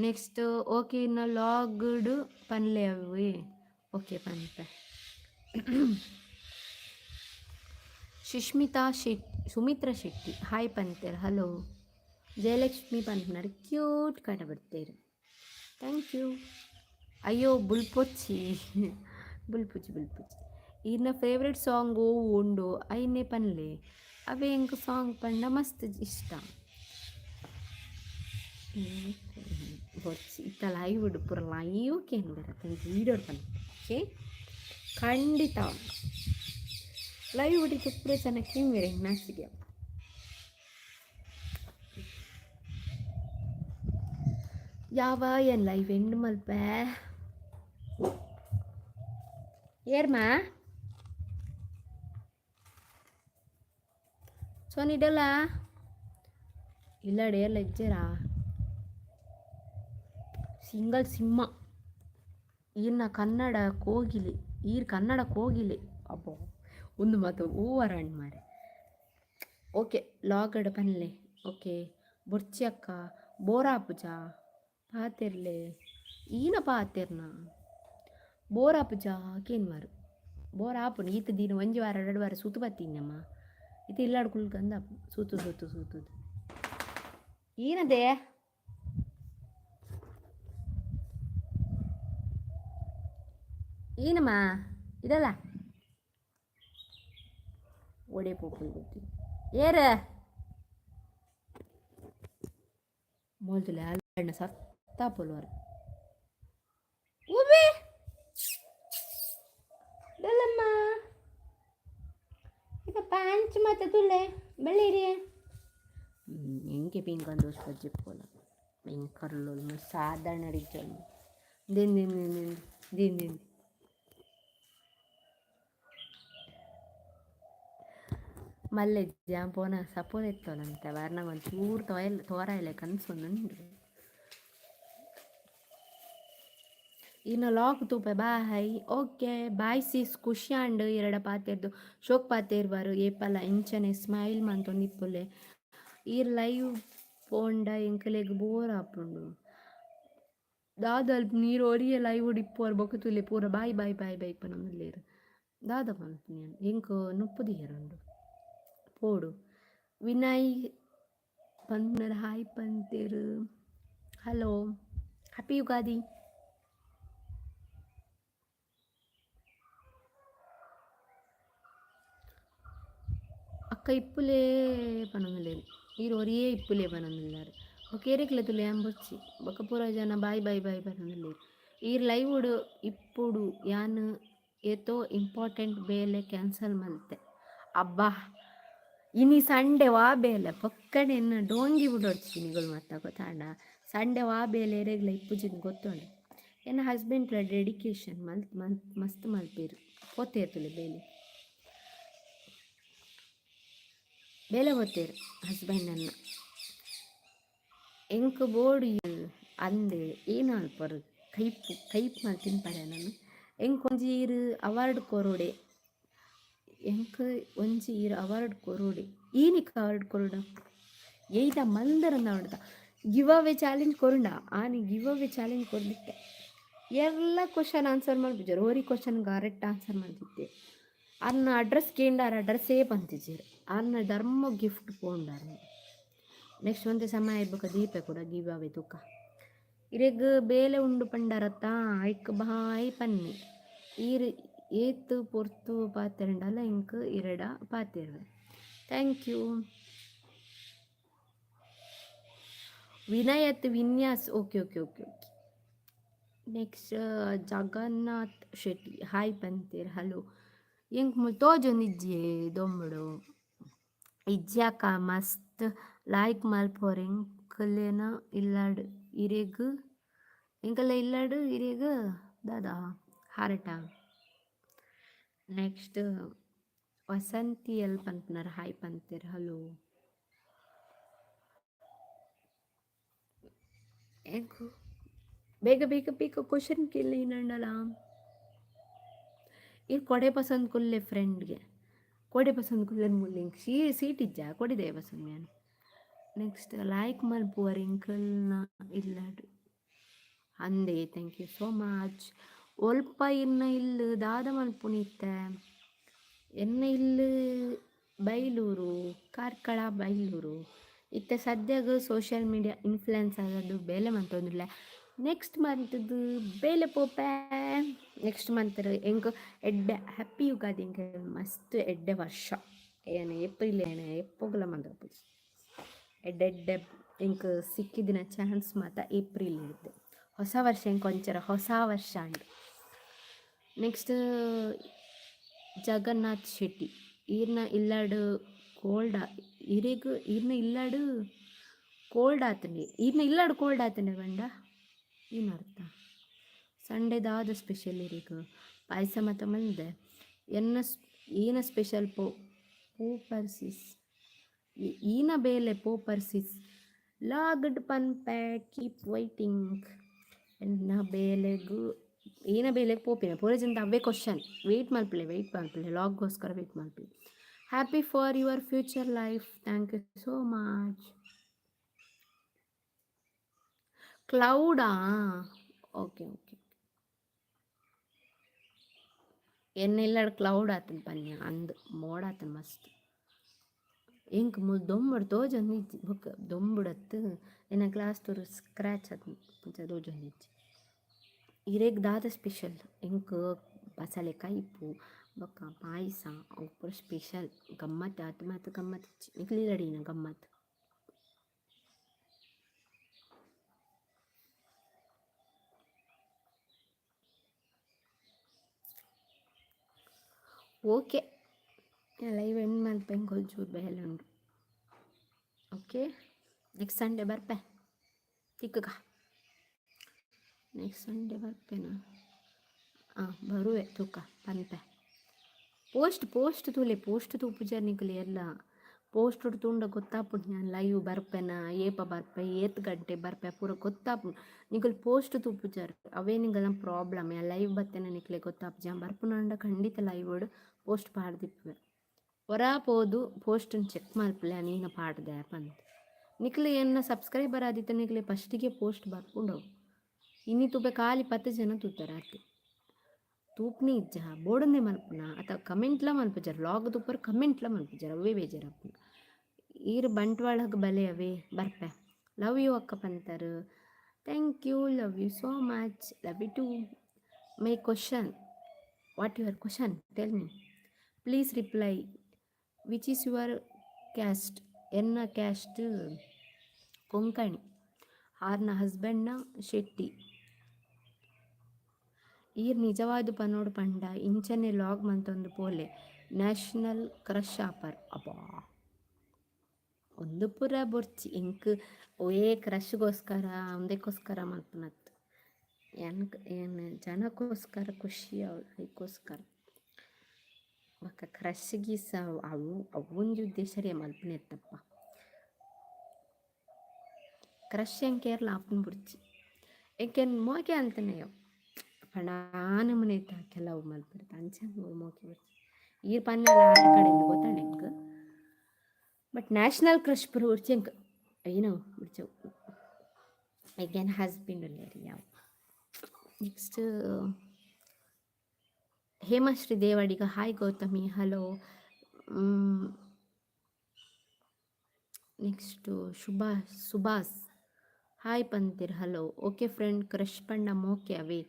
ನೆಕ್ಸ್ಟ್ ಓಕೆ ಇನ್ನು ಲಾಗ್ಡು ಪನ್ಲೆ ಅವು ಓಕೆ ಪನ್ಪೆ ಸುಮಿತ್ರಾ ಶೆಟ್ಟಿ ಹಾಯ್ ಪಂತೇರು ಹಲೋ ಜಯಲಕ್ಷ್ಮಿ ಪಂಪನರು ಕ್ಯೂಟ್ ಕಾಟ ಬಿಡ್ತೇರು ಥ್ಯಾಂಕ್ ಯು ಅಯ್ಯೋ ಬುಲ್ಪೊಚ್ಚಿ ಬುಲ್ಪುಚ್ಚಿ ಇನ್ನ ಫೇವ್ರೆಟ್ ಸಾಂಗ್ ಓ ಉಂಡು ಐನೇ ಪನ್ಲೆ ಅವೇ ಎಂಕ್ ಸಾಂಗ್ ಪಂಡ ಮಸ್ತ್ ಇಷ್ಟ ಬೊಚ್ಚಿ ಇತ್ತ ಲೈವ್ ಉಡು ಪೂರ ಲೈವ್ ಕೇನು ಬರತ್ತೆ ವೀಡಿಯೋ ಪನ್ನೆ ಓಕೆ ಖಂಡಿತ ಲೈವ್ ಉಡಿತು ಪೂರ ಚೆನ್ನಾಗಿ ಬೇರೆ ಮ್ಯಾಕ್ಸಿಗೆ ಯಾವ ಏನು ಲೈವ್ ಎಂಡ್ ಮಲ್ಪೆ ಏರ್ಮಾ ಸೋನಿಡಲ್ಲ ಇಲ್ಲಡೆ ಎಲ್ಲ ಇಜ್ಜೇರಾ ಸಿಂಗಲ್ ಸಿಂಹ ಈರ್ನ ಕನ್ನಡ ಕೋಗಿಲೆ ಕನ್ನಡ ಕೋಗಿಲೆ ಅಬ್ಬೋ ಒಂದು ಮಾತು ಓವರ್ ಅಂಡ್ ಮಾರೆ ಓಕೆ ಲಾಗಡ್ ಪನ್ಲೆ ಓಕೆ ಬೊರ್ಚಿ ಅಕ್ಕ ಬೋರಾ ಪೂಜ ಪಾತೆರ್ಲೆ ಈನ ಪಾತೆರ್ನ ಬೋರಾ ಪೂಜ ಕೇನು ಮಾರು ಬೋರ್ ಆಪುಂಡು ಈತ ದೀನ ಒಂಜಿ ವಾರ 2 ವಾರ ಸೂತು ಬತ್ತೀನಮ್ಮ ಇದು ಇಲ್ಲಾಡು ಕುಲ್ಕಂದ ಸೂತುದು ಏನದೆ ಏನಮ್ಮ ಇದಲ್ಲ ಒಡೆ ಪೋಪಲ್ ಗೊತ್ತಿ ಏರ ಮೋಲ್ತಲೆ ಅಲ್ಲ ಸತ್ತಾ ಪೋಲ್ವಾರ ಊಬಿ ಡಲ್ಲಮ್ಮ ಈಗ ಪ್ಯಾಂಚ್ ಮತ್ತೆ ತುಳ್ಳೆ ಬೆಳ್ಳೀರಿ ಎಂಕೆ ಪಿಂಕ್ ಒಂದು ಬಜ್ಜಿ ಪೋಲ ಬೆಂಕರ್ಲು ಸಾಧಾರಣ ರೀತಿಯಲ್ಲಿ ದಿನ ಮಲ್ಲೆ ಜಾಂಪೋನ ಸಪೋರ್ ಎತ್ತೋಲಂತೆ ವರ್ನಾಗ ಒಂದು ಚೂರು ತೋರಾಯಿಲೆ ಕನ್ಸೊಂದುಂಡು ಇನ್ನು ಲಾಕ್ ತೂಪೆ ಬಾಯ್ ಓಕೆ ಬಾಯ್ ಸೀಸ್ ಖುಷಿ ಅಂಡ್ ಎರಡ ಪಾತೆರ್ದು ಶೋಕ್ ಪಾತೆರ್ವಾರು ಏಪಲ ಇಂಚನೆ ಸ್ಮೈಲ್ ಮಂತೊಂದಿಪ್ಪುಲೆ ಲೈವ್ ಪೋಂಡ ಎಂಕಲೆಗ್ ಬೋರ್ ಆಪುಂಡು ದಾದಲ್ ನೀರು ಒರಿಯ ಲೈವ್ ಉಡಿಪ್ಪೋರ್ ಬೊಕುತುಲೆ ಪೂರ ಬಾಯ್ ಪನೊಂದುಲ್ಲೇರು ದಾದ ಪನ್ಪುನಿ ಎಂಕ್ ನುಪ್ಪುದಿಯರುಂಡು ಪೋಡು ವಿನಯ್ ಪಂಪುನರ್ ಹಾಯ್ ಪಂತೇರು ಹಲೋ ಹ್ಯಾಪಿ ಯುಗಾದಿ ಅಕ್ಕ ಇಪ್ಪುಲೇ ಪನೊಂದುಲ್ಲೇರು ಈರು ಒರಿಯೇ ಇಪ್ಪುಲೇ ಪನೊಂದುಲ್ಲಾರು ಒಕ್ಕೇರೆಕ್ಲೆ ತುಲೆ ಅಂಬೊಚ್ಚಿ ಬೊಕ ಪೂರ ಜನ ಬಾಯ್ ಪನೊಂದುಲ್ಲೇರು ಈರ್ ಲೈವ್ ಉಡು ಇಪ್ಪುಡು ಯಾನ್ ಏತೋ ಇಂಪಾರ್ಟೆಂಟ್ ಬೇಲೆ ಕ್ಯಾನ್ಸಲ್ ಮಲ್ತೆ ಅಬ್ಬಾ ಇನಿ ಸಂಡೆ ವಾ ಬೇಲೆ ಪೊಕ್ಕಡೆ ಎನ್ನ ಡೋಂಗಿ ಬಿಡೋಡ್ಚಿ ನಿಗಳು ಮತ್ತೆ ಗೊತ್ತಾಂಡ ಸಂಡೆ ವಾ ಬೇಲೆ ಎರೆಗ್ಲ ಇಪ್ಪುಜಿನ ಗೊತ್ತುಂಡು ಎನ್ನ ಹಸ್ಬೆಂಡ್ ಡೆಡಿಕೇಶನ್ ಮಸ್ತ್ ಮಲ್ಪೇರು ಪೋತೇರ್ತುಲೆ ಬೇಲೆ ಗೊತ್ತೇರು ಹಸ್ಬೆಂಡ್ ಅನ್ನ ಎಂಕ್ ಬೋಡಿ ಅಂದೆ ಏನಲ್ಪರು ಕೈಪ್ ಮಾಡಿ ತಿನ್ಪಡೆ ನಾನು ಎಂಕ್ ಒಂಜೀರು ಅವಾರ್ಡ್ ಕೊರೋಡೆ ಎಂಕ್ ಒಂಜಿ ಅವಾರ್ಡ್ ಕೊರೋಡೆ ಈನಿಕ್ ಅವಾರ್ಡ್ ಕೊರೋಡ ಏಯ್ತ ಮಂದರಂದ ಹೊಡ್ದ ಗಿವ್ ಅವೇ ಚಾಲೆಂಜ್ ಕೊರುಂಡ ಆನಿ ಗಿವ್ ಅವೇ ಚಾಲೆಂಜ್ ಕೊರ್ಲಿಕ್ಕೆ ಎಲ್ಲ ಕ್ವಶನ್ ಆನ್ಸರ್ ಮಾಡ್ಬಿಟ್ಟಾರು ಓರಿ ಕ್ವಶನ್ ಕರೆಕ್ಟ್ ಆನ್ಸರ್ ಮಾಡ್ತಿದ್ದೆ ಅನ್ನ ಅಡ್ರೆಸ್ ಕೇಂಡಾರ ಅಡ್ರೆಸ್ಸೇ ಬಂತಿದ್ದೀರು ಅನ್ನ ಧರ್ಮ ಗಿಫ್ಟ್ ಪೋಂಡಾರ ನೆಕ್ಸ್ಟ್ ಒಂದೇ ಸಮಯ ಇರ್ಬೇಕು ದೀಪೆ ಕೂಡ ಗಿವ್ ಅವೇ ತೂಕ ಇರೆಗ್ ಬೇಲೆ ಉಂಡು ಪಂಡಾರತ್ತ ಐಕ್ ಬಾಯ್ ಪನ್ನಿ ಈರು ಏತು ಪೊರ್ತು ಪಾತೆರಂಡಲ್ಲ ಇಂಕ್ ಇರಡ ಪಾತೆರ್ವೆ ಥ್ಯಾಂಕ್ ಯು. ವಿನಯತ್ Vinyas, okay okay okay okay. Next Jagannath Shetty, hi ಪಂತೇರ್, ಹಲೋ. ಎಂಕ್ ತೋಜೊಂದಿಜ್ಜೆ ದೊಂಬುಡು ಇಜ್ಜಾಕ ಮಸ್ತ್ ಲಾಯ್ಕ್ ಮಲ್ಪೋರ್ ಎಂಕಲೆನ ಇಲ್ಲಾಡ್ ಇರೆಗ್ ಎಂಕಲ್ಲ ಇಲ್ಲಾಡು ಇರೆಗ್ ದಾದಾ ಹಾರಟ. ನೆಕ್ಸ್ಟ್ ವಸಂತಿ ಎಲ್ ಪಂಪನರ್, ಹಾಯ್ ಪಂತೇರ್, ಹಲೋ. ಎಂಕು ಬೇಗ ಬೇಗ ಬೇಗ ಕ್ವಶನ್ ಕೇಳಿ ನಂಡಲ. ಇದು ಕೊಡೆ ಪಸಂದ್ ಕುಲ್ಲೆ ಫ್ರೆಂಡ್ಗೆ ಕೊಡೆ ಪಸಂದ್ ಕುಲ್ಲೆನ್ ಮುಲ್ಲೆಂಕ್ ಸೀಟ್ ಇಜ್ಜ ಕೊಡಿದೆ ಪಸಂದ್ ನಾನು. ನೆಕ್ಸ್ಟ್ ಲಾಯ್ಕ್ ಮಲ್ಪುವರ್ ಎಂಕಲ್ನ ಇಲ್ಲಾಡು ಅಂದೆ, ಥ್ಯಾಂಕ್ ಯು ಸೋ ಮಚ್. ಒಲ್ಪ ಇನ್ನ ಇಲ್ಲು ದಾದ ಮಲ್ಪುನಿತ್ತೆ ಎನ್ನ ಇಲ್ಲು ಬೈಲೂರು, ಕಾರ್ಕಳ ಬೈಲೂರು. ಇತ್ತೆ ಸದ್ಯಗ ಸೋಷಿಯಲ್ ಮೀಡಿಯಾ ಇನ್ಫ್ಲುಯೆನ್ಸ್ ಆಗೋದು ಬೇಲೆ ಮಂತೊಂದಿಲ್ಲ. ನೆಕ್ಸ್ಟ್ ಮಂತ್ದು ಬೇಲೆ ಪೋಪೆ. ನೆಕ್ಸ್ಟ್ ಮಂತ್ ಎಂಕ್ ಎಡ್ಡೆ ಹ್ಯಾಪಿ ಯುಗಾದಿ. ಎಂಕ್ ಮಸ್ತ್ ಎಡ್ಡೆ ವರ್ಷ ಏನು ಏಪ್ರಿಲ್ ಏನು ಎಪ್ಪೋಗಲ ಮಂದಪ್ಪು ಎಡ್ಡೆಡ್ಡೆ ಎಂಕ್ ಸಿಕ್ಕಿದಿನ ಚಾನ್ಸ್ ಮಾತ ಏಪ್ರಿಲ್ ಇರುತ್ತೆ. ಹೊಸ ವರ್ಷ ಎಂಕ್ ಒಂಚರ ಹೊಸ ವರ್ಷ ಅಂಡ್. ನೆಕ್ಸ್ಟ್ ಜಗನ್ನಾಥ್ ಶೆಟ್ಟಿ, ಈರ್ನ ಇಲ್ಲಾಡು ಕೋಲ್ಡ್ ಇರೆಗ್ ಈರ್ನ ಇಲ್ಲಾಡು ಕೋಲ್ಡ್ ಆತಂಡೆ, ಈರ್ನ ಇಲ್ಲಾಡು ಕೋಲ್ಡ್ ಆತಂಡೆ ಗಂಡ ಏನು ಅರ್ಥ. ಸಂಡೆದಾದ ಸ್ಪೆಷಲ್ ಇರೆಗ್ ಪಾಯಸ ಮತ್ತು ಮಂದೆ ಎನ್ನ ಈನ ಸ್ಪೆಷಲ್ ಪರ್ಸಿಸ್ ಈನ ಬೇಲೆ ಪರ್ಸಿಸ್ ಲಾಗಡ್ ಪನ್ಪೆ ಕೀಪ್ ವೈಟಿಂಗ್. ಎನ್ನ ಬೇಲೆಗು ಈನ ಬೇಲೆಗೆ ಪೋಪಿನ ಪೂರಜಂತ ಅವೇ ಕ್ವಶನ್ ವೆಯ್ಟ್ ಮಲ್ಪಲೆ ಲಾಗ್ಗೋಸ್ಕರ ವೆಯ್ಟ್ ಮಲ್ಪಲೆ. Happy for your future life, thank you so much. ಕ್ಲೌಡಾ, ಓಕೆ ಓಕೆ. ಎನ್ನೆಲ್ಲಾಡು ಕ್ಲೌಡ್ ಆತನ ಪನ್ಯ ಅಂದು ಮೋಡ ಆತನ ಮಸ್ತ್. ಎಂಕ್ ದೊಂಬುಡು ತೋಜೊಂದಿಜ್ಜಿ ಬೊಕ್ಕ ದೊಂಬುಡತ್ತು ಎನ್ನ ಕ್ಲಾಸ್ ತೋರು ಸ್ಕ್ರ್ಯಾಚ್ ಆತನ ಪಂಚ ತೋಜೊಂದಿಜ್ಜಿ. ಇರೆಗ್ ದಾದ ಸ್ಪೆಷಲ್ ಎಂಕ್ ಬಸಳೆ ಕೈಪು ಬೊಕ್ಕ ಪಾಯಸ ಅವು ಪೂರ ಸ್ಪೆಷಲ್ ಗಮ್ಮತ್ ಆತು ಮತ್ತು ಗಮ್ಮತ್ ಇಜ್ಜಿ ನಿಕ್ಲಿಲ್ಲಡಿನ ಗಮ್ಮತ್. ಓಕೆ ಲೈವ್ ಎಂಡ್ ಮಲ್ಪೆ ಒಂಚೂರು ಬೇಲೆ ಉಂಡು. ಓಕೆ ನೆಕ್ಸ್ಟ್ ಸಂಡೇ ಬರ್ಪೆ ತಿಕ್ಕಗ. Next Sunday ಬರ್ಪೆನಾ? ಬರುವೆ ತೂಕ ಪನ್ಪೆ. ಪೋಸ್ಟ್ ತೂಪುಜ ನಿಕ್ಲಿ ಎಲ್ಲ ಪೋಸ್ಟ್ ತುಂಡ ಗೊತ್ತಾಪುಂಡು ನಾನು ಲೈವ್ ಬರ್ಪೆನ ಏಪ ಬರ್ಪೆ ಏತ್ ಗಂಟೆ ಬರ್ಪೆ ಪೂರ ಗೊತ್ತಾಪುಂಡು ನಿಕಲ್ ಪೋಸ್ಟ್ ತೂಪುಜಾರು ಅವೇ ನಿಂಗಲ ಪ್ರಾಬ್ಲಮ್. ಲೈವ್ ಬತ್ತೇನೆ ನಿಕ್ಲೆ ಗೊತ್ತಾಪುಜ ಬರ್ಪುನಂಡ ಖಂಡಿತ ಲೈವ್ ಪೋಸ್ಟ್ ಪಾಡ್ದಿಪ್ಪುವೆ. ಹೊರ ಪೋದು ಪೋಸ್ಟನ್ನು ಚೆಕ್ ಮಲ್ಪಲೆ ನೀನು ಪಾಡ್ದೆ ಪಂತ ನಿಕ್ಲೆ ಎನ್ನ ಸಬ್ಸ್ಕ್ರೈಬರ್ ಆದಿತ್ತ ನಿಕ್ಲೆ ಫಸ್ಟಿಗೆ ಪೋಸ್ಟ್ ಬರ್ಪುಂಡು. ಇನ್ನಿ ತೂಪೆ ಖಾಲಿ 10 ಜನ ತೂತಾರೆ ಅತ್ತೆ ತೂಪ್ನಿ ಇಜ್ಜ ಬೋಡಂದೆ ಮಲ್ಪುನ ಅಥವಾ ಕಮೆಂಟ್ಲ ಮಲ್ಪುಜಾರ ಲಾಗ್ ತೂಪರ್ ಕಮೆಂಟ್ಲ ಮಲ್ಪುಜಾರ ಅವೇ ಬೇಜಾರಪ್ಪನ. ಈರು ಬಂಟ್ವಾಳಗೆ ಬಲೆ ಅವೇ ಬರ್ಪೆ. ಲವ್ ಯು ಅಕ್ಕ ಪಂತರು, thank you, love you so much, love you too. My question, what your question, tell me please reply. Which is your caste? ಎನ್ನ ಕ್ಯಾಸ್ಟ್ ಕೊಂಕಣಿ. ಆರ್ನ ಹಸ್ಬೆಂಡ್ನ ಶೆಟ್ಟಿ. ಈರ್ ನಿಜವಾದ ಪನೋಡು ಪಂಡ ಇಂಚನೆ ಲಾಗ್ ಮಂತೊಂದು ಪೋಲೆ ನ್ಯಾಷನಲ್ ಕ್ರಶ್ ಆಪರ್ ಅಬ್ಬಾ ಒಂದು ಪುರ ಬೊರ್ಚಿ ಎಂಕ್ ಒಯೇ ಕ್ರಶ್ಗೋಸ್ಕರ ಒಂದಕ್ಕೋಸ್ಕರ ಮಲ್ಪನತ್ತು ಏನು ಜನಕ್ಕೋಸ್ಕರ ಖುಷಿ ಅದಕ್ಕೋಸ್ಕರ ಬೊಕ್ಕ ಕ್ರಶ್ಗೆ ಸಹ ಅವೊಂದು ಉದ್ದೇಶರೇ ಮಲ್ಪನೆತ್ತಪ್ಪ. ಕ್ರಶ್ ಎಂಕೇರ್ಲ ಆಪನ್ ಬುಡ್ಚಿ ಎಂಕೆನ್ ಮೋಕೆ ಅಂತನೆಯೋ ಪಂಡಾನ ಮನೆ ಇತ್ತ ಕೆಲವು ಮಲ್ಪಡ್ತ ಅಂಚೆ ಮೋಕೆ ಬುಡ್ಚಿ ಈ ಪನ್ನೆಲ್ಲ ಆಟ ಕಡೆಯಿಂದ ಗೊತ್ತಾಂಡ ಎಂಕ್. ಬಟ್ ನ್ಯಾಷನಲ್ ಕ್ರಶ್ ಪುರ ಬುಡ್ಚಿ ಎಂಕ್ ಏನೋ ಬುಡ್ಚವು ಎಗೇನ್ ಹಸ್ಬೆಂಡ್ ಉಳ್ಳೇರಿ ಯಾವ. Next Hemashree Devadiga, hi Gautami, hello. Next Subhas, hi ಪಂತಿರ್, ಹಲೋ. ಓಕೆ ಫ್ರೆಂಡ್, ಕ್ರಶ್ ಪಂಡ ಮೋಕೆ ಅವೇ.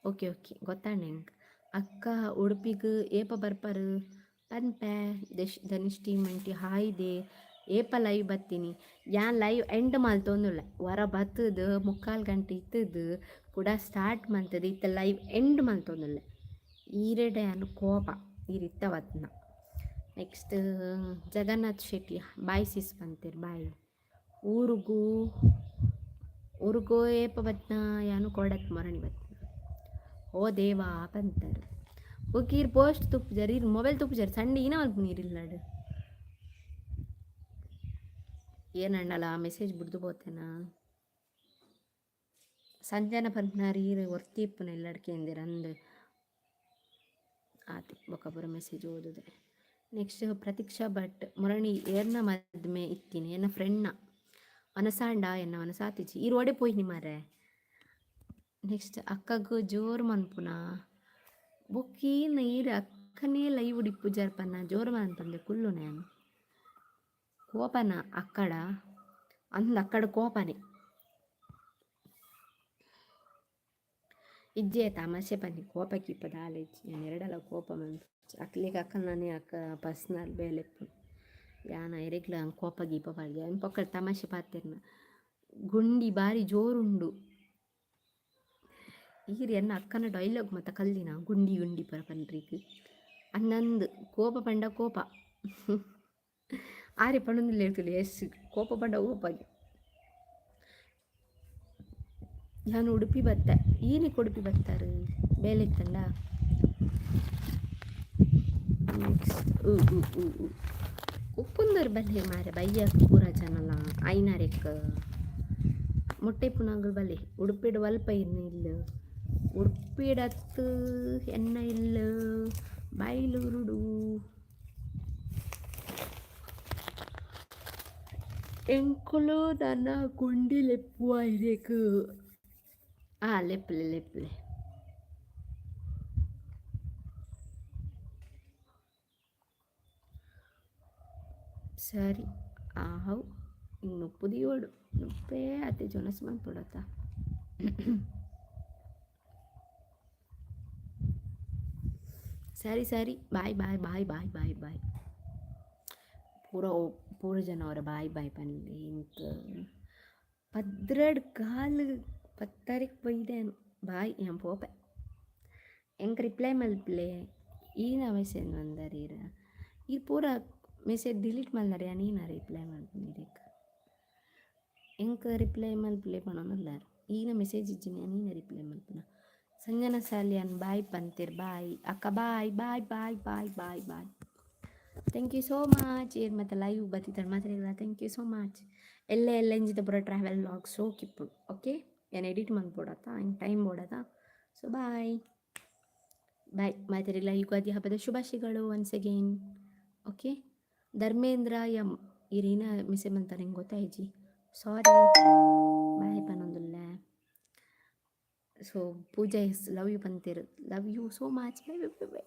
ಓಕೆ ಗೊತ್ತಾಂಡ ಎಂಕ್. ಅಕ್ಕ ಉಡುಪಿಗೆ ಏಪ ಬರ್ಪಾರು ಪನ್ಪೆ ಧನುಷ್ ಟೀಮ್ ಅಂಟಿ ಹಾಯ್ದೆ ಏಪ ಲೈವ್ ಬತ್ತೀನಿ ಯಾನ್ ಲೈವ್ ಎಂಡ್ ಮಲ್ತೊಂದುಲ್ಲ ವರ ಬತ್ತದು 3/4 ಗಂಟೆ ಇತ್ತದು ಕೂಡ ಸ್ಟಾರ್ಟ್ ಮಲ್ತದು ಇತ್ತ ಲೈವ್ ಎಂಡ್ ಮಲ್ತೊಂದುಲ್ಲ ಈರೆಡೆ ಅನ್ನು ಕೋಪ ಈರಿತ್ತ ಬತ್ನ ನೆಕ್ಸ್ಟ್ ಜಗನ್ನಾಥ್ ಶೆಟ್ಟಿ ಬಾಯ್ ಸಿಸ್ ಬಂತೀರಿ ಬಾಯ್ ಊರುಗೂ ಊರಿಗೂ ಏಪ ಬತ್ನ ಯಾನು ಕೊಡತ್ ಮರಣಿ ಬತ್ನ ಓ ದೇವಾ ಬಂತಾರೆ ಓಕೀರ್ ಪೋಸ್ಟ್ ತುಪ್ಪುಜಾರು ಇರು ಮೊಬೈಲ್ ತುಪ್ಪುಜಾರು ಸಣ್ಣ ಈನ ಅಲ್ಪ ನೀರಿಲ್ಲಾಡು ಏನಣ್ಣಲ್ಲ ಮೆಸೇಜ್ ಬಿಡ್ದು పోతేనా ಸಂಜಾನ ಪಂಪನಾರು ಈರು ಒರ್ತಿಪ್ಪನ ಎಲ್ಲಡ್ಕೆ ಎಂದಿರ ಅಂದು ಆತಿ ಬೊಕಪುರ ಮೆಸೇಜ್ ಓದಿದೆ ನೆಕ್ಸ್ಟ್ ಪ್ರತೀಕ್ಷಾ ಭಟ್ ಮುರಣಿ ಏರ್ನ ಮದ್ಮೆ ಇತ್ತೀನಿ ಎನ್ನ ಫ್ರೆಂಡ್ನ ಮನಸಾಂಡ ಎನ್ನ ಮನಸಾತಿಚ್ಚಿ ಈ ರೋಡೆ ಪೋಯ್ನಿ ಮಾರೆ ನೆಕ್ಸ್ಟ್ ಅಕ್ಕಗೂ ಜೋರು ಮನ್ಪುನ ಬೊಕ್ಕಿ ನೀರು ಅಕ್ಕನೇ ಲೈವ್ ಉಡಿಪ್ಪು ಜರ್ಪನ್ನ ಜೋರು ಮನ್ಪಂದೆ ಕುಲ್ಲು ನಾನು ಕೋಪನ ಅಕ್ಕಡ ಅಕ್ಕಡ ಕೋಪನೆ ಇಜ್ಜೆ ತಮಾಷೆ ಪನ್ನಿ ಕೋಪಕ್ಕೆ ಇಪ್ಪದ ಆಲೇಜ್ ನಾನು ಎರಡಲ್ಲ ಕೋಪ ಮನ್ಪು ಅಕ್ಲಿಗೆ ಅಕ್ಕನೇ ಅಕ್ಕ ಪರ್ಸ್ನಲ್ ಬೇಲೆಪ್ಪು ಯಾನ ಎರೆಗ್ಲ ಕೋಪ ಗೀಪ ಪಾಡ್ದೆ ಅನ್ ಪೊಕ್ಕಡ ತಮಾಷೆ ಪಾತೆರ್ನ ಗುಂಡಿ ಬಾರಿ ಜೋರುಂಡು ಈರು ಎನ್ನ ಅಕ್ಕನ ಡೈಲಾಗ್ ಮತ್ತು ಕಲ್ಲಿನ ಗುಂಡಿ ಗುಂಡಿ ಪರ ಪನ್ರಿಗೆ ಅನ್ನಂದು ಕೋಪ ಪಂಡ ಕೋಪ ಆರೆ ಪಣ್ಣೊಂದಿಲ್ಲ ಹೇಳ್ತಿಲ್ಲ ಎಷ್ಟು ಕೋಪ ಪಂಡ ಕೋಪಾಗಿ ನಾನು ಉಡುಪಿ ಬತ್ತೆ ಏನಕ್ಕೆ ಉಡುಪಿ ಬರ್ತಾರೆ ಬೇಲೆ ಇತ್ತಂಡ ನೆಕ್ಸ್ಟ್ ಉಪ್ಪುಂದರ್ ಬಲ್ಲೆ ಮಾರೆ ಬಯ್ಯ ಪೂರ ಜನಲ್ಲ ಐನಾರೆಕ್ ಮೊಟ್ಟೆ ಪುನಾಗಳು ಬಲ್ಲೆ ಉಡುಪಿಡು ವಲ್ಪ ಇನ್ನು ಇಲ್ಲ ಉಡುಪಿಡತ್ತು ಎನ್ನ ಇಲ್ಲ ಬೈಲೂರುಡು ಎಂಕುಲು ನನ್ನ ಗುಂಡಿ ಲೆಪ್ಪುವ ಇರೇಕು ಲೆಪ್ಪಲೆ ಸರಿ ಹೌ ಇನ್ನು ಪುದಿಯೋಡು ನುಪ್ಪೇ ಅತ್ತೆ ಜೊನಸ್ ಮಾಡ್ಕೊಡತ್ತ ಸರಿ ಸರಿ ಬಾಯ್ ಬಾಯ್ ಬಾಯ್ ಬಾಯ್ ಬಾಯ್ ಬಾಯ್ ಪೂರ ಜನ ಅವರ ಬಾಯ್ ಬಾಯ್ ಪನ್ಲಿ ಇಂಕ ಪದ್ರಡ್ ಕಾಲು 10 ತಾರೀಕು ಬೈದೇನು ಬಾಯ್ ഞാൻ പോപ്പെ ಎಂಕ್ ರಿಪ್ಲೈ ಮಲ್ಪ್ಲೆ ಈನ ಮೆಸೇಜ್ ಬಂದರೀರ ಈ ಪೂರ ಮೆಸೇಜ್ ಡಿಲೀಟ್ ಮಲ್ದಾರೆ ನೀನ ರಿಪ್ಲೈ ಮಲ್ಪನಿರೇಕ ಎಂಕ್ ರಿಪ್ಲೈ ಮಲ್ಪ್ಲೆ ಪಣೊಂದುಲ್ಲಾರ ಈನ ಮೆಸೇಜ್ ಇಜ್ಜಿನ ನೀನ ರಿಪ್ಲೈ ಮಲ್ಪನ ಸಂಜನ ಸಾಲಿಯನ್ ಬಾಯ್ ಪಂತಿರ್ ಬಾಯ್ ಅಕ್ಕ bye bye bye bye bye bye thank you so much ಏನು ಮತ್ತು ಲೈವ್ ಬತ್ತಿದ್ದಾಳೆ ಮಾತಾಡಿಲ್ಲ ಥ್ಯಾಂಕ್ ಯು ಸೋ ಮಚ್ ಎಲ್ಲ ಎಂಜಿತ ಪೂರ ಟ್ರಾವೆಲ್ ವ್ಲಾಗ್ಸ್ ಹೋಗಿಪ್ಪು ಓಕೆ ನಾನು ಎಡಿಟ್ ಮಾಡ್ಬೋಡತ್ತಾ ಹಿಂಗೆ ಟೈಮ್ ಬೋಡತ್ತಾ ಸೊ ಬಾಯ್ ಬಾಯ್ ಮಾತಾಡಿಲ್ಲ ಯುಗಾದಿ ಹಬ್ಬದ ಶುಭಾಶಯಗಳು ಒನ್ಸ್ ಅಗೇನ್ ಓಕೆ ಧರ್ಮೇಂದ್ರ ಎಂ ಈ ರೀನ ಮಿಸೆ ಮಂತಾರೆ ಹೆಂಗೆ ಗೊತ್ತಾಯ್ಜಿ ಸಾರಿ ಬಾಯ್ ಪನ್ನೊಂದುಲ್ಲ ಸೊ ಪೂಜಾ ಲವ್ ಯು ಪಂತಿರು love you so much bye bye by